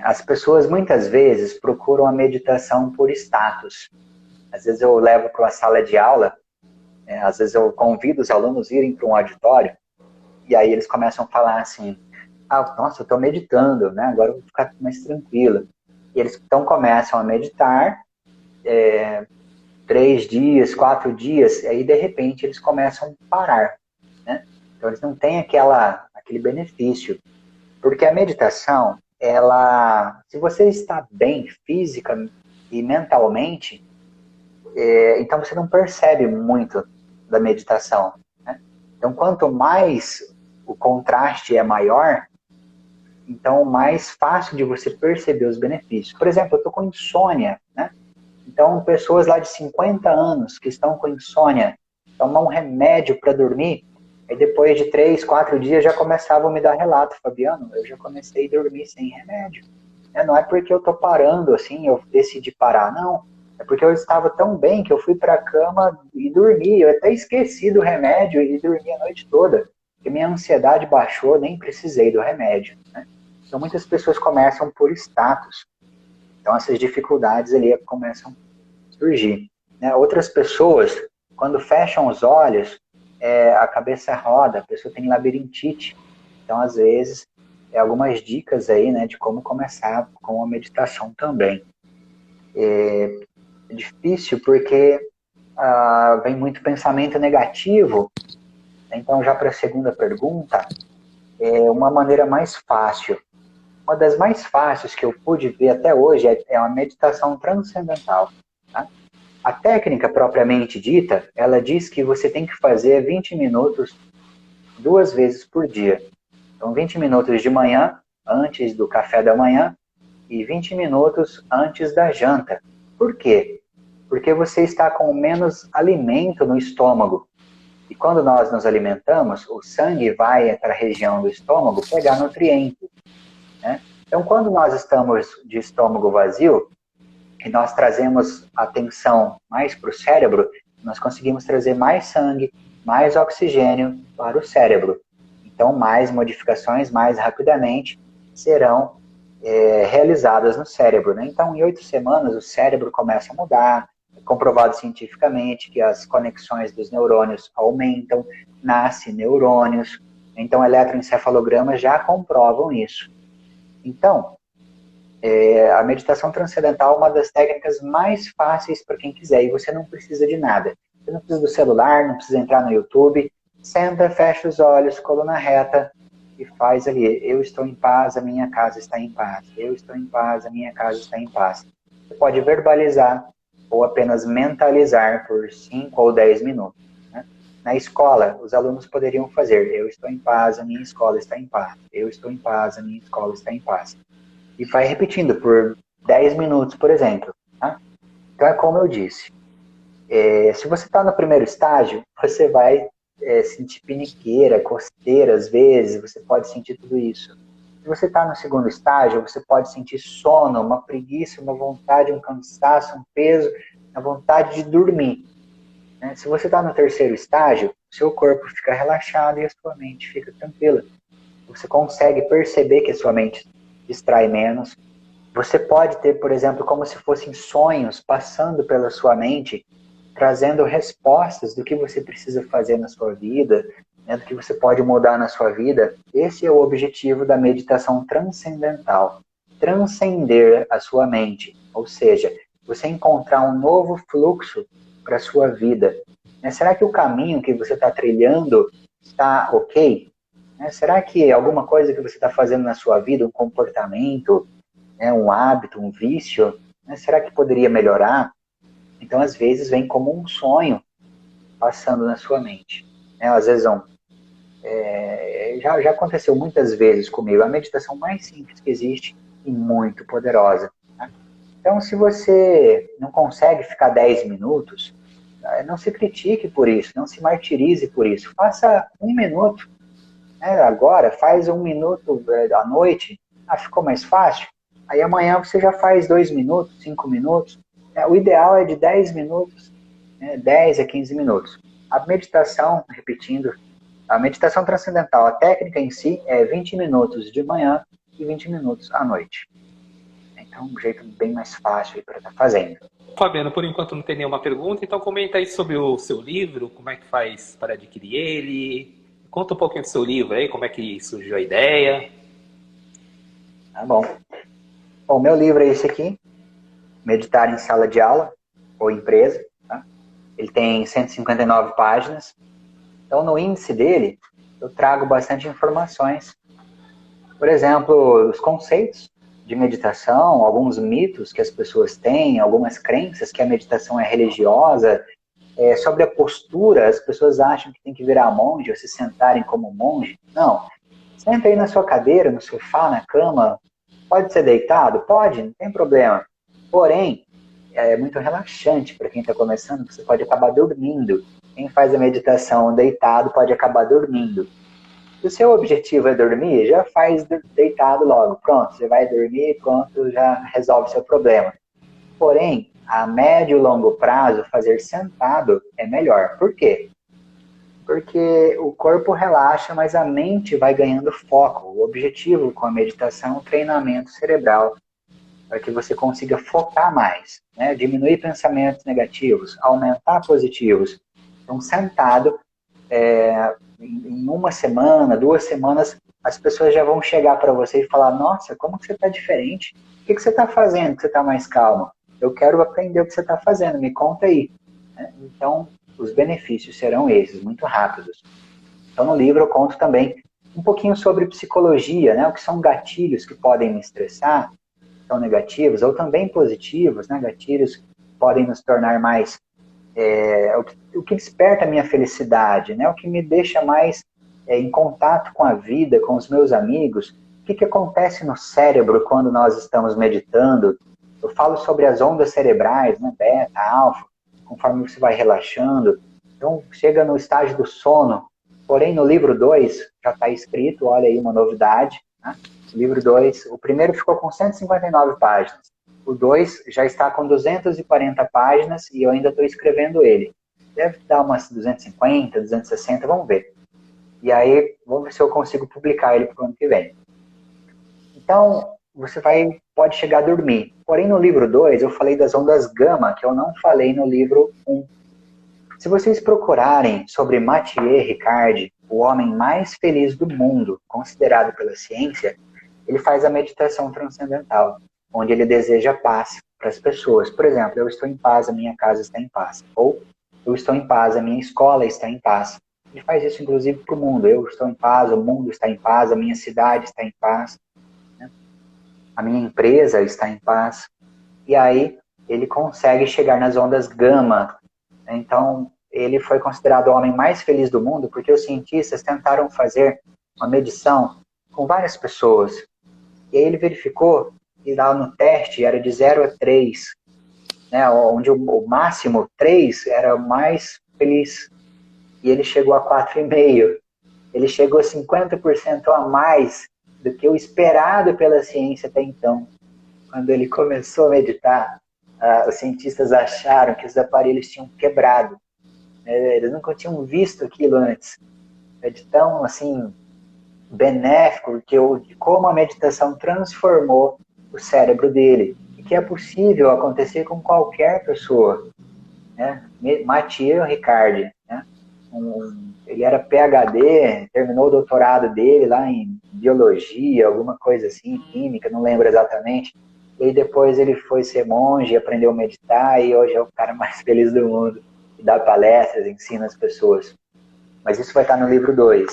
[SPEAKER 2] as pessoas muitas vezes procuram a meditação por status. Às vezes eu levo para uma sala de aula, às vezes eu convido os alunos a irem para um auditório, e aí eles começam a falar assim, nossa, eu estou meditando, né? Agora eu vou ficar mais tranquilo. E eles então começam a meditar, 3 dias, 4 dias, e aí de repente eles começam a parar, né? Então eles não têm aquele benefício. Porque a meditação, se você está bem física e mentalmente, então você não percebe muito da meditação, né? Então quanto mais o contraste é maior, então mais fácil de você perceber os benefícios. Por exemplo, eu estou com insônia, né? Então pessoas lá de 50 anos que estão com insônia, tomam um remédio para dormir, aí depois de 3, 4 dias já começavam a me dar relato, Fabiano, eu já comecei a dormir sem remédio. Não é porque eu estou parando assim, eu decidi parar, não. É porque eu estava tão bem que eu fui para a cama e dormi. Eu até esqueci do remédio e dormi a noite toda. Porque minha ansiedade baixou, nem precisei do remédio, né? Então muitas pessoas começam por status. Então essas dificuldades ali começam a surgir, né? Outras pessoas, quando fecham os olhos, a cabeça roda, a pessoa tem labirintite. Então às vezes, algumas dicas aí, né, de como começar com a meditação também. É difícil porque vem muito pensamento negativo. Então, já para a segunda pergunta, uma maneira mais fácil. Uma das mais fáceis que eu pude ver até hoje é uma meditação transcendental. Tá? A técnica propriamente dita, ela diz que você tem que fazer 20 minutos 2 vezes por dia. Então, 20 minutos de manhã, antes do café da manhã, e 20 minutos antes da janta. Por quê? Porque você está com menos alimento no estômago. E quando nós nos alimentamos, o sangue vai para a região do estômago pegar nutrientes, né? Então, quando nós estamos de estômago vazio, e nós trazemos atenção mais para o cérebro, nós conseguimos trazer mais sangue, mais oxigênio para o cérebro. Então, mais modificações, mais rapidamente, serão realizadas no cérebro, né? Então, em 8 semanas, o cérebro começa a mudar, é comprovado cientificamente que as conexões dos neurônios aumentam, nascem neurônios, então eletroencefalogramas já comprovam isso. Então, a meditação transcendental é uma das técnicas mais fáceis para quem quiser, e você não precisa de nada. Você não precisa do celular, não precisa entrar no YouTube, senta, fecha os olhos, coluna reta, e faz ali, eu estou em paz, a minha casa está em paz. Eu estou em paz, a minha casa está em paz. Você pode verbalizar ou apenas mentalizar por 5 ou 10 minutos. Né? Na escola, os alunos poderiam fazer, eu estou em paz, a minha escola está em paz. Eu estou em paz, a minha escola está em paz. E vai repetindo por 10 minutos, por exemplo. Tá? Então é como eu disse, se você está no primeiro estágio, você vai sentir piniqueira, coceira, às vezes, você pode sentir tudo isso. Se você está no segundo estágio, você pode sentir sono, uma preguiça, uma vontade, um cansaço, um peso, a vontade de dormir. Né? Se você está no terceiro estágio, seu corpo fica relaxado e a sua mente fica tranquila. Você consegue perceber que a sua mente distrai menos. Você pode ter, por exemplo, como se fossem sonhos passando pela sua mente, trazendo respostas do que você precisa fazer na sua vida, né, do que você pode mudar na sua vida. Esse é o objetivo da meditação transcendental. Transcender a sua mente, ou seja, você encontrar um novo fluxo para a sua vida. Será que o caminho que você está trilhando está ok? Será que alguma coisa que você está fazendo na sua vida, um comportamento, um hábito, um vício, será que poderia melhorar? Então, às vezes, vem como um sonho passando na sua mente. Às vezes, já aconteceu muitas vezes comigo. A meditação mais simples que existe e muito poderosa. Tá? Então, se você não consegue ficar 10 minutos, não se critique por isso, não se martirize por isso. Faça 1 minuto. Agora, faz 1 minuto à noite. Ficou mais fácil? Aí amanhã você já faz 2 minutos, 5 minutos. O ideal é de 10 minutos, 10 a 15 minutos. A meditação, repetindo, a meditação transcendental, a técnica em si é 20 minutos de manhã e 20 minutos à noite. Então, um jeito bem mais fácil para estar fazendo.
[SPEAKER 1] Fabiano, por enquanto não tem nenhuma pergunta, então comenta aí sobre o seu livro, como é que faz para adquirir ele. Conta um pouquinho do seu livro aí, como é que surgiu a ideia.
[SPEAKER 2] Tá bom. Bom, meu livro é esse aqui, Meditar em Sala de Aula ou Empresa. Tá? Ele tem 159 páginas. Então, no índice dele, eu trago bastante informações. Por exemplo, os conceitos de meditação, alguns mitos que as pessoas têm, algumas crenças que a meditação é religiosa. Sobre a postura, as pessoas acham que tem que virar monge ou se sentarem como monge. Não. Senta aí na sua cadeira, no sofá, na cama. Pode ser deitado? Pode, não tem problema. Porém, é muito relaxante para quem está começando, você pode acabar dormindo. Quem faz a meditação deitado pode acabar dormindo. Se o seu objetivo é dormir, já faz deitado logo. Pronto, você vai dormir, pronto, já resolve seu problema. Porém, a médio e longo prazo, fazer sentado é melhor. Por quê? Porque o corpo relaxa, mas a mente vai ganhando foco. O objetivo com a meditação é um treinamento cerebral, para que você consiga focar mais, diminuir pensamentos negativos, aumentar positivos. Então, sentado, em 1 semana, 2 semanas, as pessoas já vão chegar para você e falar: nossa, como que você está diferente? O que você está fazendo que você está mais calmo? Eu quero aprender o que você está fazendo, me conta aí. Então, os benefícios serão esses, muito rápidos. Então, no livro eu conto também um pouquinho sobre psicologia, o que são gatilhos que podem me estressar, são negativos, ou também positivos, gatilhos que podem nos tornar mais... o que desperta a minha felicidade, o que me deixa mais em contato com a vida, com os meus amigos. O que acontece no cérebro quando nós estamos meditando? Eu falo sobre as ondas cerebrais, beta, alfa, conforme você vai relaxando. Então, chega no estágio do sono. Porém, no livro 2, já está escrito, olha aí uma novidade. O livro 2, o primeiro ficou com 159 páginas. O 2 já está com 240 páginas e eu ainda estou escrevendo ele. Deve dar umas 250, 260, vamos ver. E aí, vamos ver se eu consigo publicar ele para o ano que vem. Então, você pode chegar a dormir. Porém, no livro 2, eu falei das ondas gama, que eu não falei no livro 1. Se vocês procurarem sobre Mathieu Ricard, o homem mais feliz do mundo, considerado pela ciência, ele faz a meditação transcendental, onde ele deseja paz para as pessoas. Por exemplo, eu estou em paz, a minha casa está em paz. Ou, eu estou em paz, a minha escola está em paz. Ele faz isso, inclusive, para o mundo. Eu estou em paz, o mundo está em paz, a minha cidade está em paz. A minha empresa está em paz. E aí, ele consegue chegar nas ondas gama. Então, ele foi considerado o homem mais feliz do mundo porque os cientistas tentaram fazer uma medição com várias pessoas. E aí ele verificou que lá no teste era de 0 a 3, onde o máximo 3 era o mais feliz. E ele chegou a 4,5. Ele chegou a 50% a mais do que o esperado pela ciência até então. Quando ele começou a meditar, os cientistas acharam que os aparelhos tinham quebrado. Eles nunca tinham visto aquilo antes. É de tão, assim, benéfico como a meditação transformou o cérebro dele. E que é possível acontecer com qualquer pessoa. Né? Mathieu Ricard, né? Ele era PhD, terminou o doutorado dele lá em biologia, alguma coisa assim, química, não lembro exatamente. E depois ele foi ser monge, aprendeu a meditar e hoje é o cara mais feliz do mundo. Dá palestras, ensina as pessoas. Mas isso vai estar no livro 2.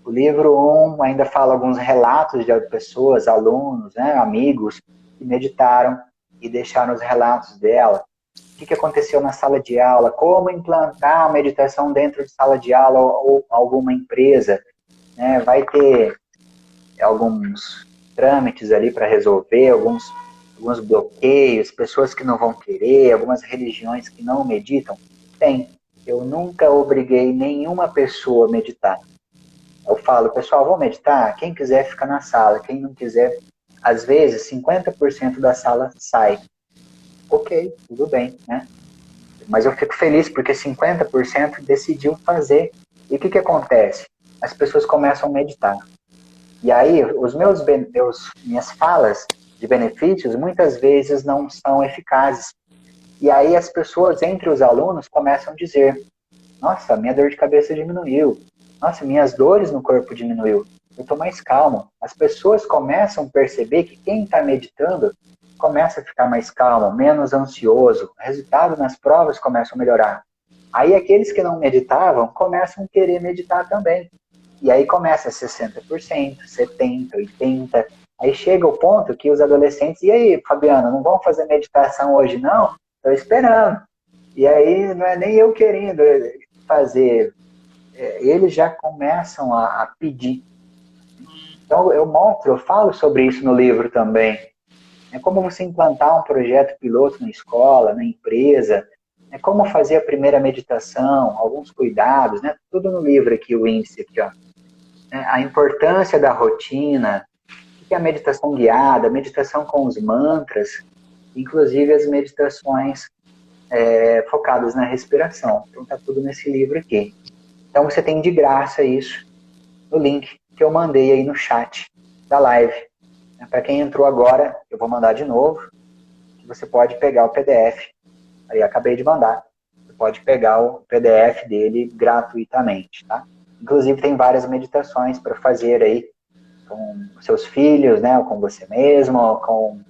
[SPEAKER 2] O livro 1 ainda fala alguns relatos de pessoas, alunos, né, amigos, que meditaram e deixaram os relatos dela. O que aconteceu na sala de aula, como implantar a meditação dentro de sala de aula ou alguma empresa. Né? Vai ter alguns trâmites ali para resolver, alguns bloqueios, pessoas que não vão querer, algumas religiões que não meditam. Tem. Eu nunca obriguei nenhuma pessoa a meditar. Eu falo, pessoal, vamos meditar? Quem quiser fica na sala, quem não quiser, às vezes 50% da sala sai. Ok, tudo bem, né? Mas eu fico feliz porque 50% decidiu fazer. E o que acontece? As pessoas começam a meditar. E aí, minhas falas de benefícios muitas vezes não são eficazes. E aí as pessoas, entre os alunos, começam a dizer: nossa, minha dor de cabeça diminuiu. Nossa, minhas dores no corpo diminuiu. Eu estou mais calmo. As pessoas começam a perceber que quem está meditando começa a ficar mais calmo, menos ansioso. O resultado nas provas começa a melhorar. Aí aqueles que não meditavam começam a querer meditar também. E aí começa 60%, 70%, 80%. Aí chega o ponto que os adolescentes, e aí, Fabiana, não vão fazer meditação hoje não? Estou esperando. E aí não é nem eu querendo fazer. Eles já começam a pedir. Então eu falo sobre isso no livro também. É como você implantar um projeto piloto na escola, na empresa, é como fazer a primeira meditação, alguns cuidados, né? Tudo no livro aqui, o índice aqui, ó. A importância da rotina, o que é a meditação guiada, a meditação com os mantras, inclusive as meditações focadas na respiração. Então tá tudo nesse livro aqui. Então você tem de graça isso no link que eu mandei aí no chat da live. Para quem entrou agora, eu vou mandar de novo. Você pode pegar o PDF. Aí acabei de mandar. Você pode pegar o PDF dele gratuitamente, tá? Inclusive tem várias meditações para fazer aí com seus filhos, né? Ou com você mesmo, ou com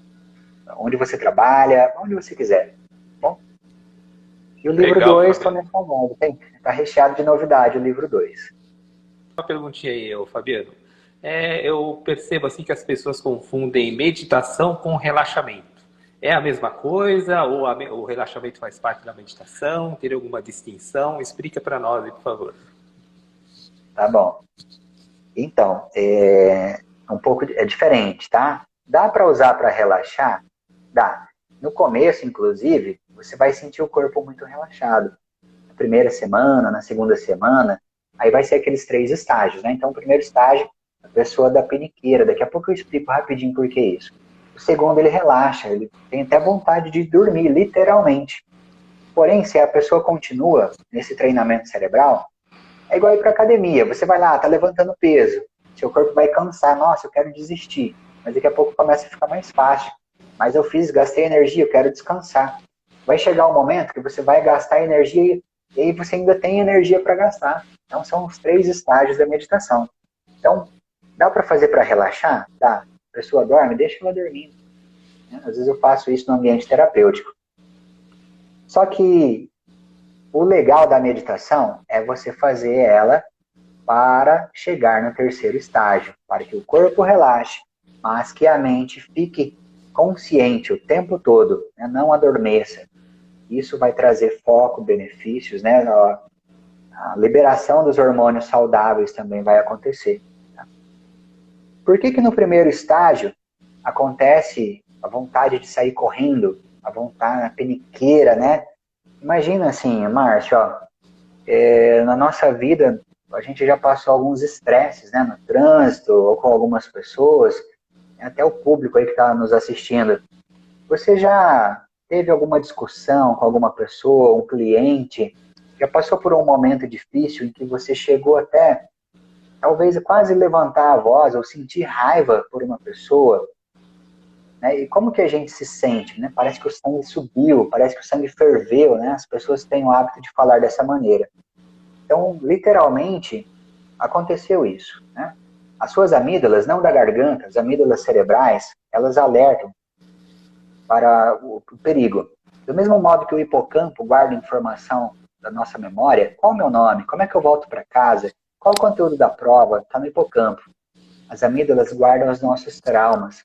[SPEAKER 2] onde você trabalha, onde você quiser. Bom? E o livro 2 está nessa moda. Está recheado de novidade o livro 2.
[SPEAKER 1] Uma perguntinha aí, Fabiano. Eu percebo assim que as pessoas confundem meditação com relaxamento. É a mesma coisa ou o relaxamento faz parte da meditação? Tem alguma distinção? Explica para nós, por favor.
[SPEAKER 2] Tá bom. Então, é diferente, tá? Dá para usar para relaxar? Dá. No começo, inclusive, você vai sentir o corpo muito relaxado. Na primeira semana, na segunda semana, aí vai ser aqueles 3 estágios, né? Então, o primeiro estágio, a pessoa da peniqueira. Daqui a pouco eu explico rapidinho por que isso. O segundo, ele relaxa, ele tem até vontade de dormir, literalmente. Porém, se a pessoa continua nesse treinamento cerebral, é igual ir para academia. Você vai lá, tá levantando peso. Seu corpo vai cansar. Nossa, eu quero desistir. Mas daqui a pouco começa a ficar mais fácil. Mas eu gastei energia, eu quero descansar. Vai chegar um momento que você vai gastar energia e aí você ainda tem energia para gastar. Então, são os 3 estágios da meditação. Então, dá para fazer para relaxar? Dá. A pessoa dorme, deixa ela dormindo. Às vezes eu faço isso no ambiente terapêutico. Só que o legal da meditação é você fazer ela para chegar no 3º estágio, para que o corpo relaxe, mas que a mente fique consciente o tempo todo, né? Não adormeça. Isso vai trazer foco, benefícios, né? A liberação dos hormônios saudáveis também vai acontecer. Tá? Por que no primeiro estágio acontece a vontade de sair correndo, a vontade, a peniqueira, né? Imagina assim, Márcio, ó, na nossa vida a gente já passou alguns estresses, né, no trânsito ou com algumas pessoas, até o público aí que está nos assistindo. Você já teve alguma discussão com alguma pessoa, um cliente, já passou por um momento difícil em que você chegou até, talvez, quase levantar a voz ou sentir raiva por uma pessoa, né? E como que a gente se sente, né? Parece que o sangue subiu, parece que o sangue ferveu, né? As pessoas têm o hábito de falar dessa maneira. Então, literalmente, aconteceu isso, né? As suas amígdalas, não da garganta, as amígdalas cerebrais, elas alertam para o perigo. Do mesmo modo que o hipocampo guarda informação da nossa memória, qual o meu nome, como é que eu volto para casa, qual o conteúdo da prova, está no hipocampo. As amígdalas guardam os nossos traumas.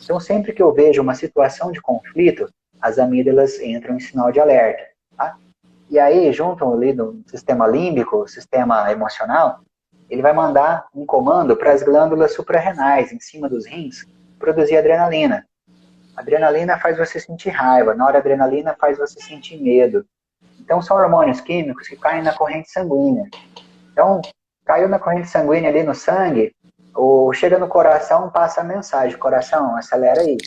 [SPEAKER 2] Então, sempre que eu vejo uma situação de conflito, as amígdalas entram em sinal de alerta. Tá? E aí, junto ali no sistema límbico, o sistema emocional, ele vai mandar um comando para as glândulas suprarrenais, em cima dos rins, produzir adrenalina. A adrenalina faz você sentir raiva, a noradrenalina faz você sentir medo. Então, são hormônios químicos que caem na corrente sanguínea. Então, caiu na corrente sanguínea ali no sangue, ou chega no coração, passa a mensagem: coração, acelera aí.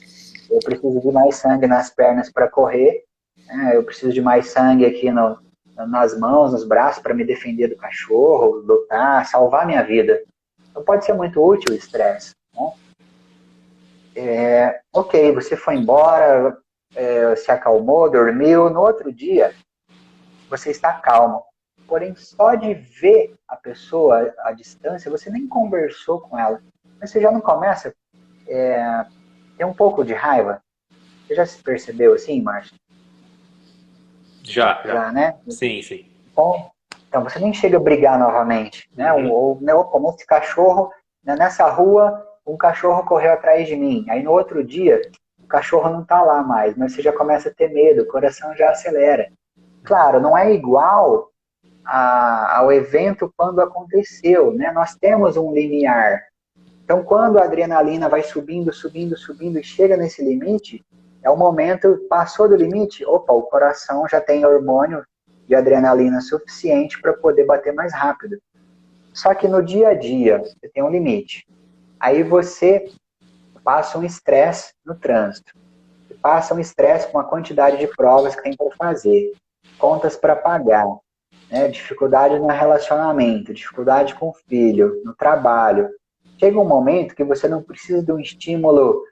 [SPEAKER 2] Eu preciso de mais sangue nas pernas para correr, né? Eu preciso de mais sangue aqui nas mãos, nos braços, para me defender do cachorro, lutar, salvar minha vida. Então, pode ser muito útil o estresse. Né? Ok, você foi embora, se acalmou, dormiu, no outro dia você está calmo. Porém, só de ver a pessoa à distância, você nem conversou com ela, mas você já não começa a ter um pouco de raiva? Você já se percebeu assim, Márcio?
[SPEAKER 1] Já.
[SPEAKER 2] Né?
[SPEAKER 1] Sim, sim.
[SPEAKER 2] Bom, então você nem chega a brigar novamente, né? Ou como esse cachorro, né, nessa rua, um cachorro correu atrás de mim. Aí no outro dia, o cachorro não está lá mais, mas você já começa a ter medo, o coração já acelera. Claro, não é igual ao evento quando aconteceu, né? Nós temos um limiar. Então, quando a adrenalina vai subindo, subindo, subindo e chega nesse limite, é o momento, passou do limite, opa, o coração já tem hormônio de adrenalina suficiente para poder bater mais rápido. Só que no dia a dia, você tem um limite. Aí você passa um estresse no trânsito. Você passa um estresse com a quantidade de provas que tem para fazer, contas para pagar, né? Dificuldade no relacionamento, dificuldade com o filho, no trabalho. Chega um momento que você não precisa de um estímulo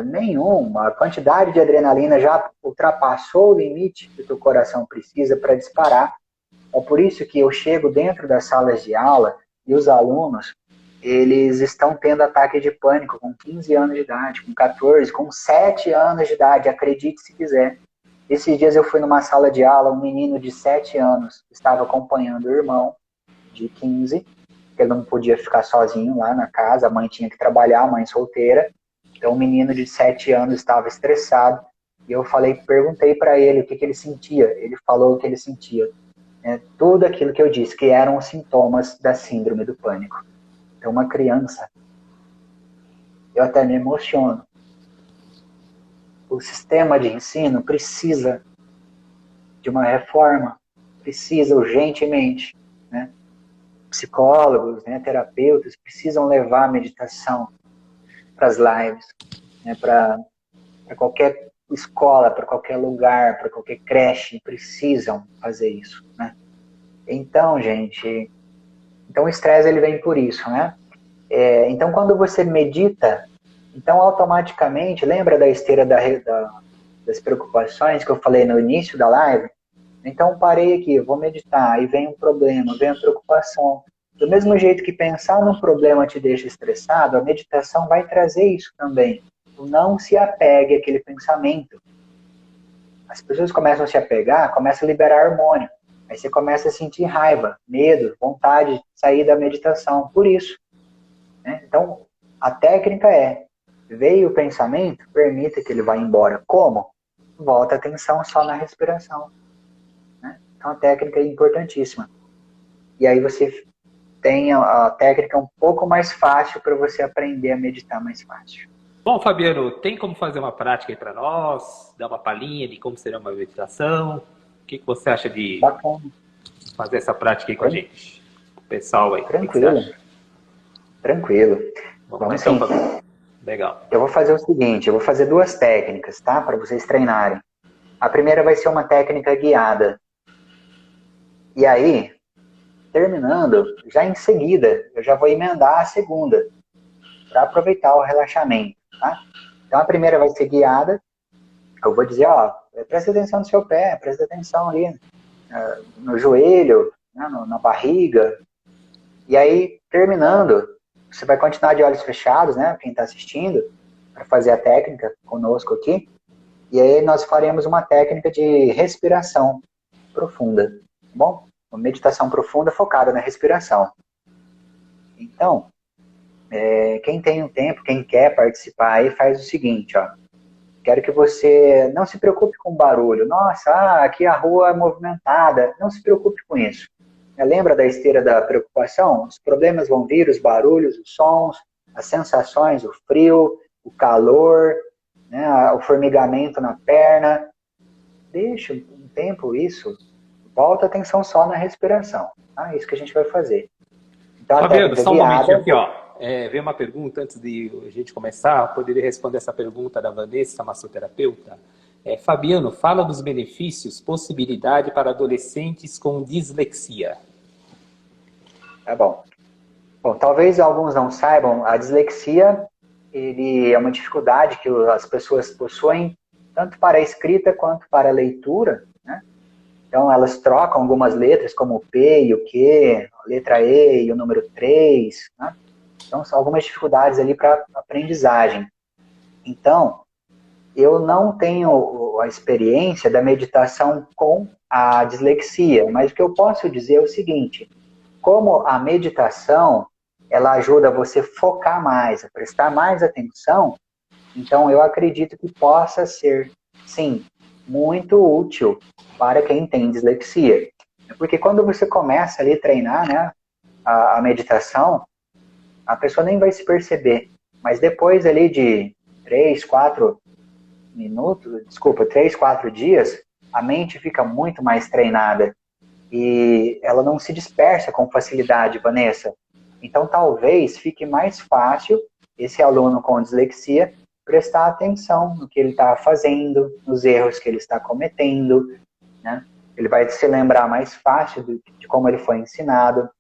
[SPEAKER 2] nenhum, a quantidade de adrenalina já ultrapassou o limite que o teu coração precisa para disparar. É por isso que eu chego dentro das salas de aula e os alunos, eles estão tendo ataque de pânico com 15 anos de idade, com 14, com 7 anos de idade, acredite se quiser. Esses dias eu fui numa sala de aula, um menino de 7 anos estava acompanhando o irmão de 15, que ele não podia ficar sozinho lá na casa, a mãe tinha que trabalhar, a mãe solteira. Então o menino de 7 anos estava estressado e eu perguntei para ele o que ele sentia. Ele falou o que ele sentia. Tudo aquilo que eu disse, que eram os sintomas da síndrome do pânico. Então uma criança, eu até me emociono. O sistema de ensino precisa de uma reforma, precisa urgentemente, né? Psicólogos, né, terapeutas precisam levar a meditação para as lives, né, para qualquer escola, para qualquer lugar, para qualquer creche, precisam fazer isso, né? Então, gente, o estresse ele vem por isso, né? Então, quando você medita, então automaticamente, lembra da esteira das preocupações que eu falei no início da live? Então, parei aqui, vou meditar, aí vem um problema, vem a preocupação. Do mesmo jeito que pensar num problema te deixa estressado, a meditação vai trazer isso também. Não se apegue àquele pensamento. As pessoas começam a se apegar, começam a liberar hormônio. Aí você começa a sentir raiva, medo, vontade de sair da meditação. Por isso. Né? Então, a técnica veio o pensamento, permita que ele vá embora. Como? Volta a atenção só na respiração. Né? Então, a técnica é importantíssima. E aí você tem a técnica um pouco mais fácil para você aprender a meditar mais fácil.
[SPEAKER 1] Bom, Fabiano, tem como fazer uma prática aí para nós? Dar uma palhinha de como seria uma meditação? O que você acha de fazer essa prática aí com a gente? pessoal aí.
[SPEAKER 2] Tranquilo, tranquilo.
[SPEAKER 1] Vamos então, Fabiano. Legal.
[SPEAKER 2] Eu vou fazer o seguinte, eu vou fazer 2 técnicas, tá? Para vocês treinarem. A primeira vai ser uma técnica guiada. E aí, terminando, já em seguida, eu já vou emendar a segunda, para aproveitar o relaxamento, tá? Então a primeira vai ser guiada. Eu vou dizer, ó, presta atenção no seu pé, presta atenção ali no joelho, né, na barriga. E aí, terminando, você vai continuar de olhos fechados, né? Quem está assistindo, para fazer a técnica conosco aqui. E aí nós faremos uma técnica de respiração profunda, tá bom? Uma meditação profunda focada na respiração. Então, quem tem um tempo, quem quer participar aí, faz o seguinte, ó. Quero que você não se preocupe com o barulho. Nossa, aqui a rua é movimentada. Não se preocupe com isso. Lembra da esteira da preocupação? Os problemas vão vir, os barulhos, os sons, as sensações, o frio, o calor, né, o formigamento na perna. Deixa um tempo isso. Volta a atenção só na respiração. Tá? Isso que a gente vai fazer. Então,
[SPEAKER 1] Fabiano, só um momentinho aqui, ó. Veio uma pergunta antes de a gente começar. Poderia responder essa pergunta da Vanessa, massoterapeuta. Fabiano, fala dos benefícios, possibilidade para adolescentes com dislexia.
[SPEAKER 2] Tá bom. Bom, talvez alguns não saibam, a dislexia ele é uma dificuldade que as pessoas possuem tanto para a escrita quanto para a leitura, né? Então elas trocam algumas letras como o P e o Q, a letra E e o número 3, né? Então são algumas dificuldades ali para aprendizagem. Então, eu não tenho a experiência da meditação com a dislexia, mas o que eu posso dizer é o seguinte, como a meditação, ela ajuda você a focar mais, a prestar mais atenção, então eu acredito que possa ser, sim, muito útil para quem tem dislexia. Porque quando você começa ali a treinar, né, a meditação, a pessoa nem vai se perceber, mas depois ali de 3, 4 dias, a mente fica muito mais treinada e ela não se dispersa com facilidade, Vanessa. Então talvez fique mais fácil esse aluno com dislexia prestar atenção no que ele está fazendo, nos erros que ele está cometendo, né? Ele vai se lembrar mais fácil de como ele foi ensinado,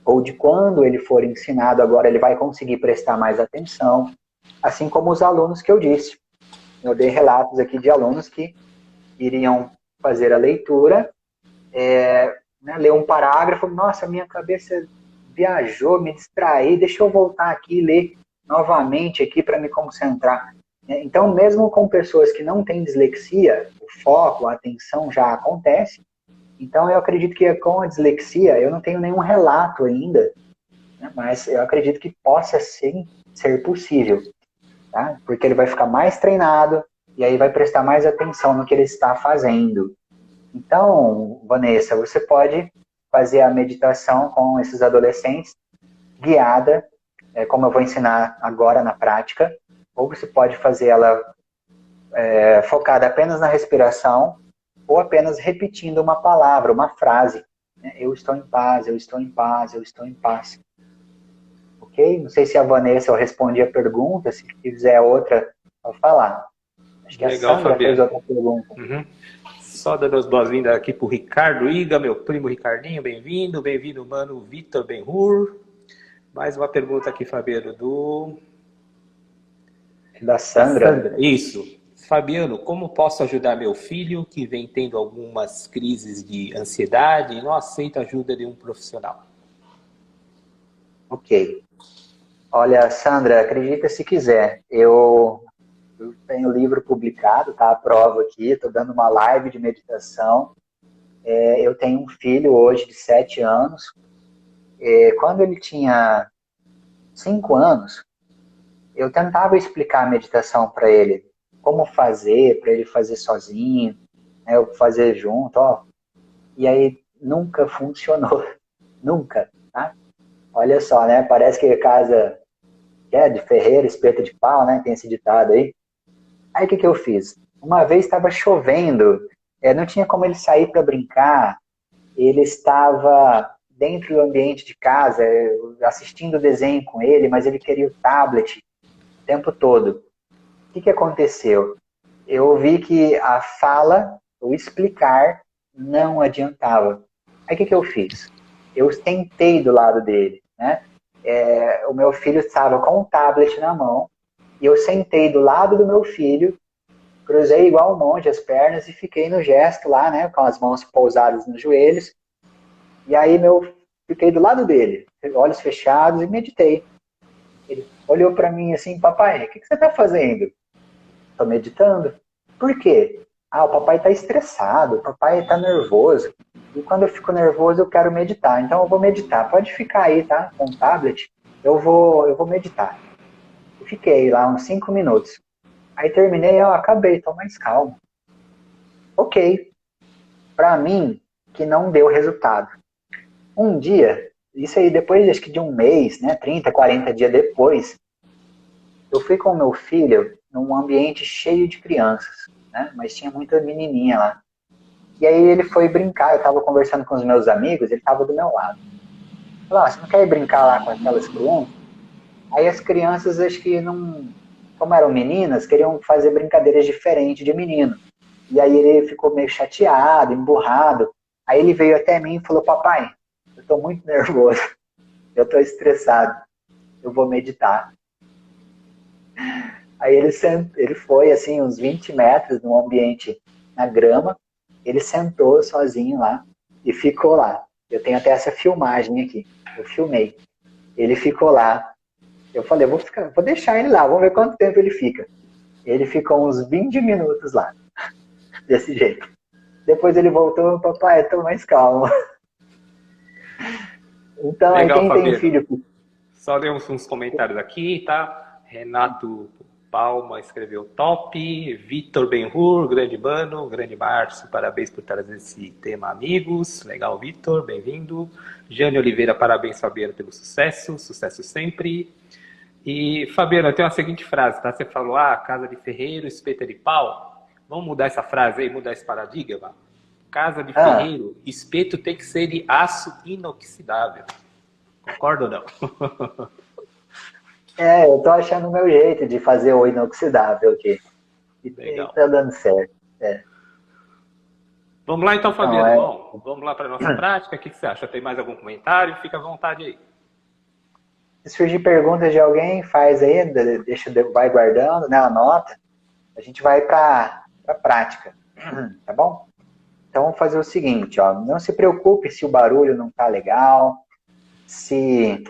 [SPEAKER 2] ou de quando ele for ensinado, agora ele vai conseguir prestar mais atenção, assim como os alunos que eu disse. Eu dei relatos aqui de alunos que iriam fazer a leitura, né, ler um parágrafo, nossa, minha cabeça viajou, me distraí, deixa eu voltar aqui e ler novamente aqui para me concentrar. Então, mesmo com pessoas que não têm dislexia, o foco, a atenção já acontece. Então, eu acredito que com a dislexia, eu não tenho nenhum relato ainda, né, mas eu acredito que possa sim ser possível, tá? Porque ele vai ficar mais treinado e aí vai prestar mais atenção no que ele está fazendo. Então, Vanessa, você pode fazer a meditação com esses adolescentes guiada, como eu vou ensinar agora na prática, ou você pode fazer ela focada apenas na respiração, ou apenas repetindo uma palavra, uma frase. Né? Eu estou em paz, eu estou em paz, eu estou em paz. Ok? Não sei se a Vanessa eu respondi a pergunta, se quiser outra, pode falar. Acho que legal, a Sandra Fabiano. Fez outra pergunta.
[SPEAKER 1] Uhum. Só dando as boas-vindas aqui para o Ricardo Iga, meu primo Ricardinho, bem-vindo. Bem-vindo, mano, Vitor Benhur. Mais uma pergunta aqui, Fabiano,
[SPEAKER 2] da Sandra.
[SPEAKER 1] Isso. Fabiano, como posso ajudar meu filho que vem tendo algumas crises de ansiedade e não aceita a ajuda de um profissional?
[SPEAKER 2] Ok. Olha, Sandra, acredita se quiser. Eu tenho livro publicado, tá? A prova aqui, estou dando uma live de meditação. Eu tenho um filho hoje de 7 anos. Quando ele tinha 5 anos, eu tentava explicar a meditação para ele. Como fazer, para ele fazer sozinho, né, eu fazer junto, ó. E aí nunca funcionou. Nunca, tá? Olha só, né? Parece que casa de ferreiro, espeto de pau, né? Tem esse ditado aí. Aí o que eu fiz? Uma vez estava chovendo, não tinha como ele sair para brincar, ele estava dentro do ambiente de casa, assistindo o desenho com ele, mas ele queria o tablet o tempo todo. O que aconteceu? Eu vi que a fala, o explicar, não adiantava. Aí o que eu fiz? Eu sentei do lado dele, né? O meu filho estava com o tablet na mão, e eu sentei do lado do meu filho, cruzei igual um monte as pernas e fiquei no gesto lá, né? Com as mãos pousadas nos joelhos. E aí fiquei do lado dele, olhos fechados, e meditei. Ele olhou para mim assim: papai, o que você está fazendo? Estou meditando. Por quê? O papai está estressado, o papai está nervoso. E quando eu fico nervoso, eu quero meditar. Então eu vou meditar. Pode ficar aí, tá? Com o tablet. Eu vou meditar. Eu fiquei lá uns 5 minutos. Aí terminei, acabei, tô mais calmo. Ok. Para mim, que não deu resultado. Um dia, isso aí depois acho que de um mês, né? 30, 40 dias depois, eu fui com o meu filho num ambiente cheio de crianças, né? Mas tinha muita menininha lá. E aí ele foi brincar, eu estava conversando com os meus amigos, ele estava do meu lado. Falei: você não quer ir brincar lá com aquelas crianças? Aí as crianças, acho que não, como eram meninas, queriam fazer brincadeiras diferentes de menino. E aí ele ficou meio chateado, emburrado. Aí ele veio até mim e falou: papai, eu estou muito nervoso, eu estou estressado, eu vou meditar. Aí ele foi assim uns 20 metros num ambiente na grama, ele sentou sozinho lá e ficou lá. Eu tenho até essa filmagem aqui, eu filmei. Ele ficou lá. Eu falei: vou deixar ele lá, vamos ver quanto tempo ele fica. Ele ficou uns 20 minutos lá, desse jeito. Depois ele voltou: papai, eu tô mais calmo. Então, aí
[SPEAKER 1] Legal,
[SPEAKER 2] quem tem
[SPEAKER 1] Fabiano.
[SPEAKER 2] filho...
[SPEAKER 1] Só demos uns comentários aqui, tá? Renato Palma escreveu top. Vitor Benhur, grande mano, grande Márcio, parabéns por trazer esse tema, amigos. Legal, Vitor, bem-vindo. Jane Oliveira, parabéns, Fabiano, pelo sucesso. Sucesso sempre. E, Fabiano, eu tenho a seguinte frase, tá? Você falou, casa de ferreiro, espeto é de pau. Vamos mudar essa frase aí, mudar esse paradigma? Casa de ferreiro, espeto tem que ser de aço inoxidável. Concorda ou não?
[SPEAKER 2] Eu tô achando o meu jeito de fazer o inoxidável aqui. E
[SPEAKER 1] Legal.
[SPEAKER 2] tá dando certo.
[SPEAKER 1] Vamos lá então,
[SPEAKER 2] Então,
[SPEAKER 1] Fabiano. Bom, vamos lá para a nossa prática. O que você acha? Tem mais algum comentário? Fica à vontade aí.
[SPEAKER 2] se surgir perguntas de alguém, faz aí, vai guardando, né, anota. A gente vai para a prática, tá bom? Então vamos fazer o seguinte, não se preocupe se o barulho não tá legal, se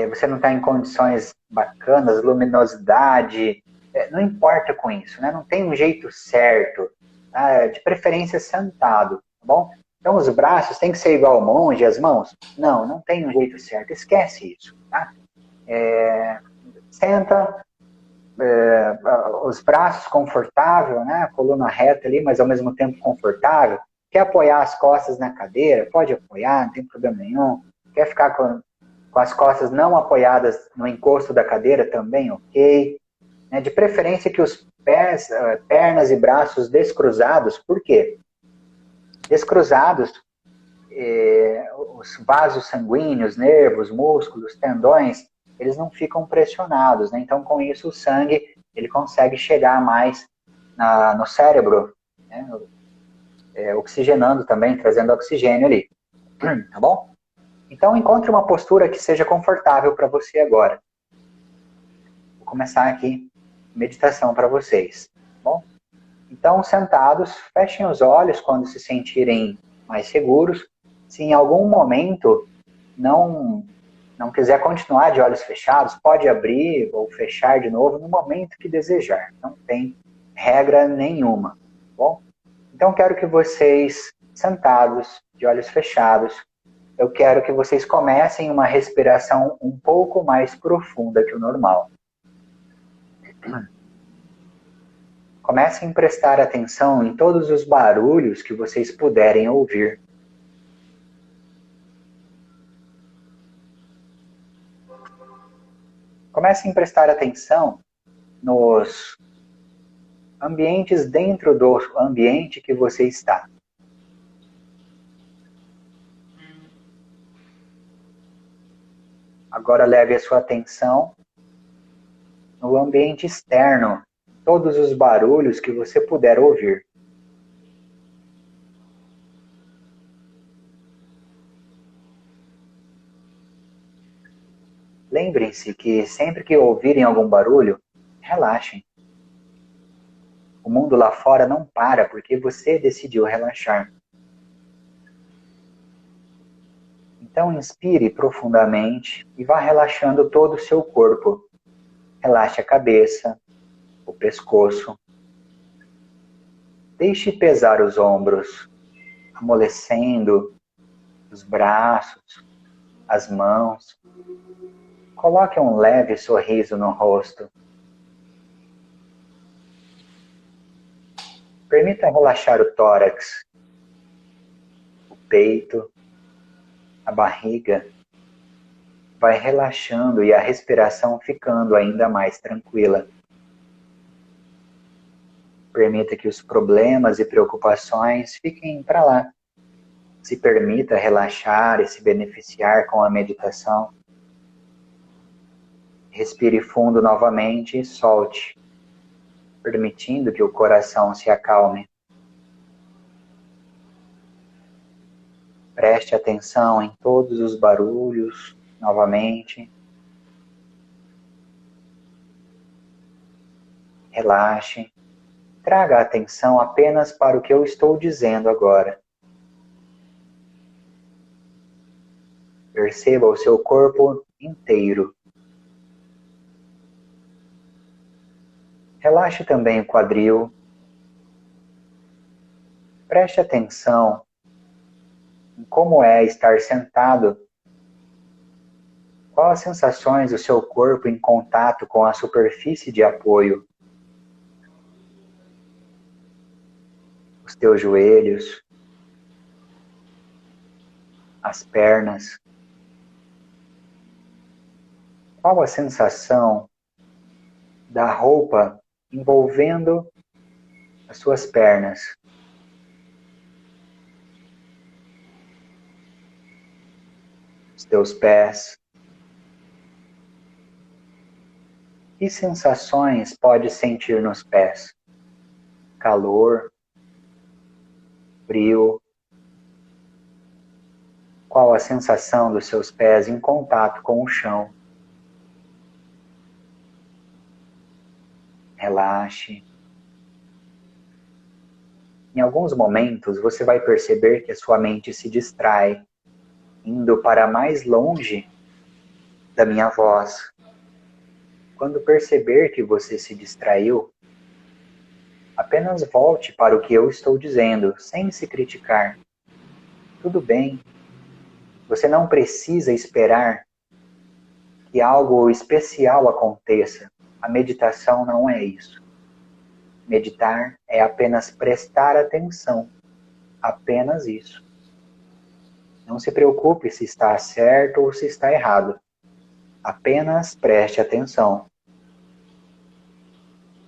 [SPEAKER 2] você não está em condições bacanas, luminosidade, não importa com isso, né? Não tem um jeito certo, tá? De preferência sentado, tá bom? Então os braços tem que ser igual ao monge, as mãos? Não, não tem um jeito certo, esquece isso, tá? Senta, os braços confortável, né? A coluna reta ali, mas ao mesmo tempo confortável. Quer apoiar as costas na cadeira? Pode apoiar, não tem problema nenhum. Quer ficar com as costas não apoiadas no encosto da cadeira? Também ok. De preferência que os pés, pernas e braços descruzados. Por quê? Descruzados, os vasos sanguíneos, nervos, músculos, tendões, eles não ficam pressionados, né? Então, com isso, o sangue ele consegue chegar mais no cérebro, né? Oxigenando também, trazendo oxigênio ali. Tá bom? Então, encontre uma postura que seja confortável para você agora. Vou começar aqui a meditação para vocês. Tá bom? Então, sentados, fechem os olhos quando se sentirem mais seguros. Se em algum momento não quiser continuar de olhos fechados, pode abrir ou fechar de novo no momento que desejar. Não tem regra nenhuma. Tá bom? Então, quero que vocês, sentados, de olhos fechados, eu quero que vocês comecem uma respiração um pouco mais profunda que o normal. Comecem a prestar atenção em todos os barulhos que vocês puderem ouvir. Comecem a prestar atenção nos ambientes dentro do ambiente que você está. Agora leve a sua atenção no ambiente externo, todos os barulhos que você puder ouvir. Lembrem-se que sempre que ouvirem algum barulho, relaxem. O mundo lá fora não para porque você decidiu relaxar. Então inspire profundamente e vá relaxando todo o seu corpo. Relaxe a cabeça, o pescoço. Deixe pesar os ombros, amolecendo os braços, as mãos. Coloque um leve sorriso no rosto. Permita relaxar o tórax, o peito, a barriga. Vai relaxando e a respiração ficando ainda mais tranquila. Permita que os problemas e preocupações fiquem para lá. Se permita relaxar e se beneficiar com a meditação. Respire fundo novamente e solte, permitindo que o coração se acalme. Preste atenção em todos os barulhos novamente. Relaxe. Traga a atenção apenas para o que eu estou dizendo agora. Perceba o seu corpo inteiro. Relaxe também o quadril. Preste atenção em como é estar sentado. Quais as sensações do seu corpo em contato com a superfície de apoio? Os teus joelhos, as pernas. Qual a sensação da roupa envolvendo as suas pernas? Os teus pés. Que sensações pode sentir nos pés? Calor, frio. Qual a sensação dos seus pés em contato com o chão? Relaxe. Em alguns momentos você vai perceber que a sua mente se distrai, indo para mais longe da minha voz. Quando perceber que você se distraiu, apenas volte para o que eu estou dizendo, sem se criticar. Tudo bem. Você não precisa esperar que algo especial aconteça. A meditação não é isso. Meditar é apenas prestar atenção. Apenas isso. Não se preocupe se está certo ou se está errado. Apenas preste atenção.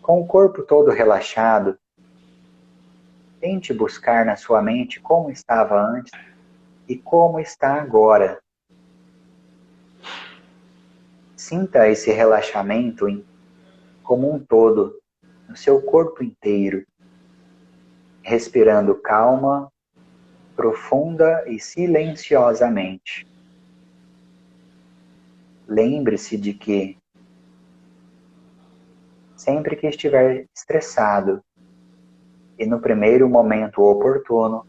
[SPEAKER 2] Com o corpo todo relaxado, tente buscar na sua mente como estava antes e como está agora. Sinta esse relaxamento como um todo, no seu corpo inteiro, respirando calma, profunda e silenciosamente. Lembre-se de que, sempre que estiver estressado e no primeiro momento oportuno,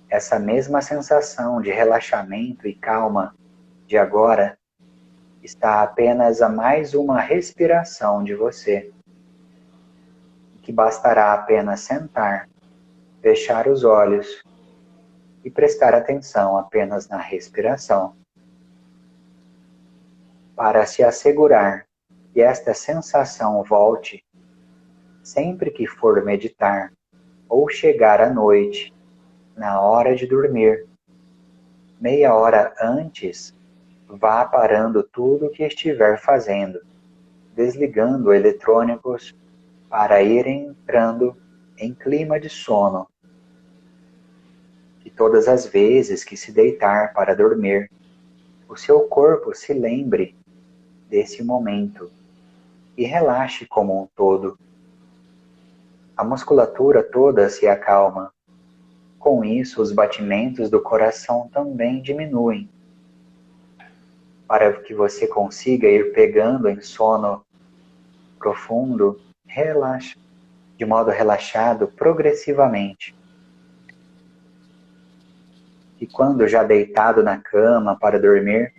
[SPEAKER 2] essa mesma sensação de relaxamento e calma de agora está apenas a mais uma respiração de você, que bastará apenas sentar, fechar os olhos e prestar atenção apenas na respiração, para se assegurar que esta sensação volte sempre que for meditar ou chegar à noite, na hora de dormir. Meia hora antes, vá parando tudo o que estiver fazendo, desligando eletrônicos para ir entrando em clima de sono. E todas as vezes que se deitar para dormir, o seu corpo se lembre desse momento e relaxe como um todo. A musculatura toda se acalma. Com isso, os batimentos do coração também diminuem, para que você consiga ir pegando em sono profundo, relaxa, de modo relaxado, progressivamente. E quando já deitado na cama para dormir,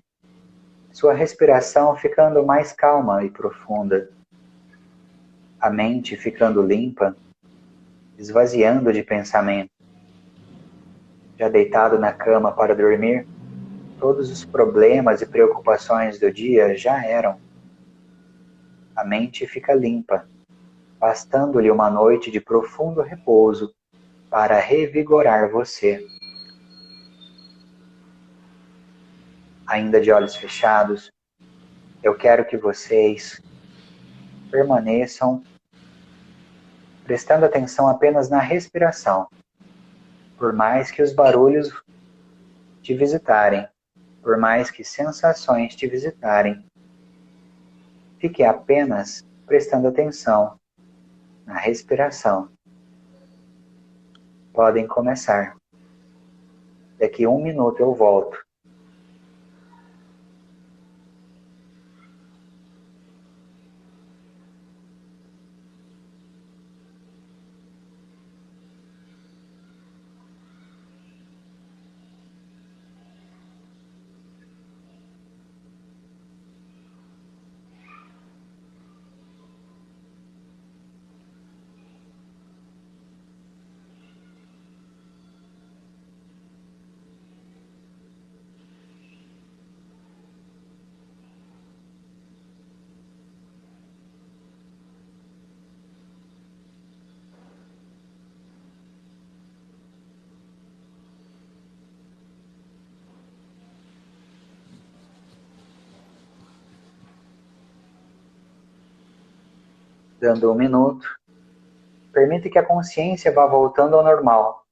[SPEAKER 2] sua respiração ficando mais calma e profunda, a mente ficando limpa, esvaziando de pensamento. Já deitado na cama para dormir, todos os problemas e preocupações do dia já eram. A mente fica limpa, bastando-lhe uma noite de profundo repouso para revigorar você. Ainda de olhos fechados, eu quero que vocês permaneçam prestando atenção apenas na respiração. Por mais que os barulhos te visitarem, por mais que sensações te visitarem, fique apenas prestando atenção na respiração. Podem começar. Daqui a 1 minuto eu volto. Dando 1 minuto, permita que a consciência vá voltando ao normal.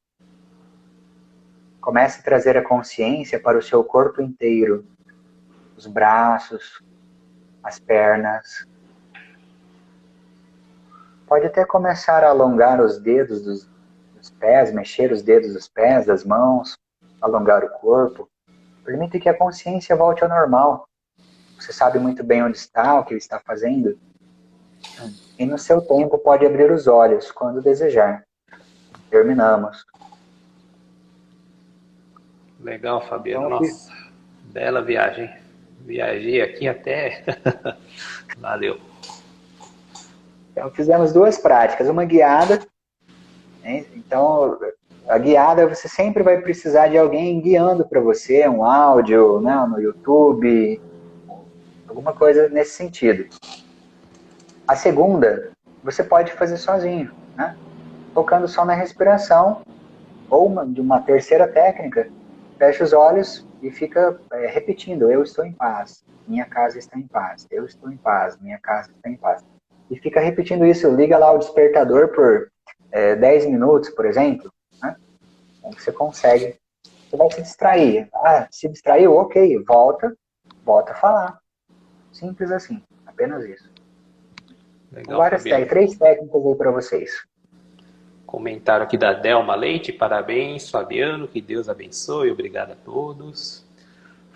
[SPEAKER 2] Comece a trazer a consciência para o seu corpo inteiro. Os braços, as pernas. Pode até começar a alongar os dedos dos pés, mexer os dedos dos pés, das mãos, alongar o corpo. Permita que a consciência volte ao normal. Você sabe muito bem onde está, o que ele está fazendo. E no seu tempo pode abrir os olhos quando desejar. Terminamos.
[SPEAKER 1] Legal, Fabiano. Nossa, bela viagem. Viajei aqui até... Valeu.
[SPEAKER 2] Então fizemos 2 práticas. Uma guiada. Né? Então, a guiada você sempre vai precisar de alguém guiando para você, um áudio, né, no YouTube, alguma coisa nesse sentido. A segunda, você pode fazer sozinho, né? Focando só na respiração, ou de uma terceira técnica, fecha os olhos e fica repetindo, eu estou em paz, minha casa está em paz, eu estou em paz, minha casa está em paz. E fica repetindo isso, liga lá o despertador por 10 minutos, por exemplo, né? Então você consegue, você vai se distrair. Ah, se distraiu? Ok, volta a falar. Simples assim, apenas isso.
[SPEAKER 1] Legal,
[SPEAKER 2] Várias 3 técnicas aí para vocês.
[SPEAKER 1] Comentário aqui da Delma Leite, parabéns, Fabiano, que Deus abençoe, obrigado a todos.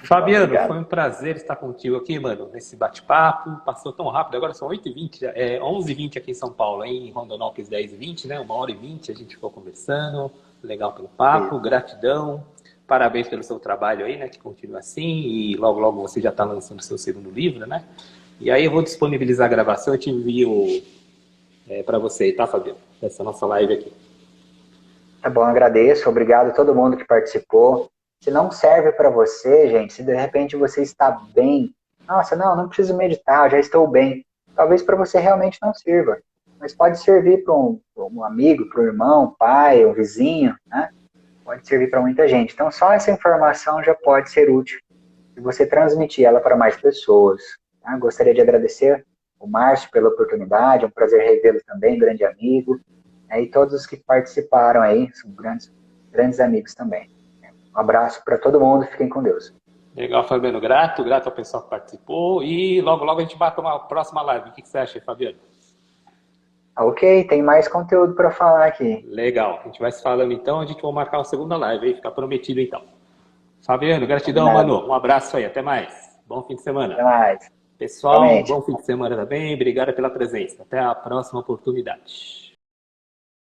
[SPEAKER 1] Fabiano, obrigado. Foi um prazer estar contigo aqui, mano, nesse bate-papo, passou tão rápido, agora são 8h20, 11h20 aqui em São Paulo, em Rondonópolis 10h20, né, 1h20 a gente ficou conversando, legal pelo papo, gratidão, parabéns pelo seu trabalho aí, né, que continua assim, e logo logo você já está lançando o seu segundo livro, né, e aí eu vou disponibilizar a gravação, eu te envio para você, tá, Fabiano? Essa nossa live aqui.
[SPEAKER 2] Tá bom, agradeço. Obrigado a todo mundo que participou. Se não serve para você, gente, se de repente você está bem, nossa, não preciso meditar, já estou bem. Talvez para você realmente não sirva, mas pode servir para um amigo, para um irmão, pai, um vizinho, né? Pode servir para muita gente. Então, só essa informação já pode ser útil se você transmitir ela para mais pessoas. Tá? Gostaria de agradecer o Márcio pela oportunidade, é um prazer revê-lo também, grande amigo, e todos os que participaram aí, são grandes amigos também. Um abraço para todo mundo, fiquem com Deus.
[SPEAKER 1] Legal, Fabiano. Grato ao pessoal que participou. E logo, logo a gente bate uma próxima live. O que você acha, Fabiano?
[SPEAKER 2] Ok, tem mais conteúdo para falar aqui.
[SPEAKER 1] Legal. A gente vai se falando então. A gente vai marcar uma segunda live aí. Fica prometido então. Fabiano, gratidão,
[SPEAKER 2] Combinado.
[SPEAKER 1] mano. Um abraço aí. Até mais. Bom fim de semana.
[SPEAKER 2] Até mais.
[SPEAKER 1] Pessoal,
[SPEAKER 2] Realmente.
[SPEAKER 1] bom fim de semana também. Obrigado pela presença. Até a próxima oportunidade.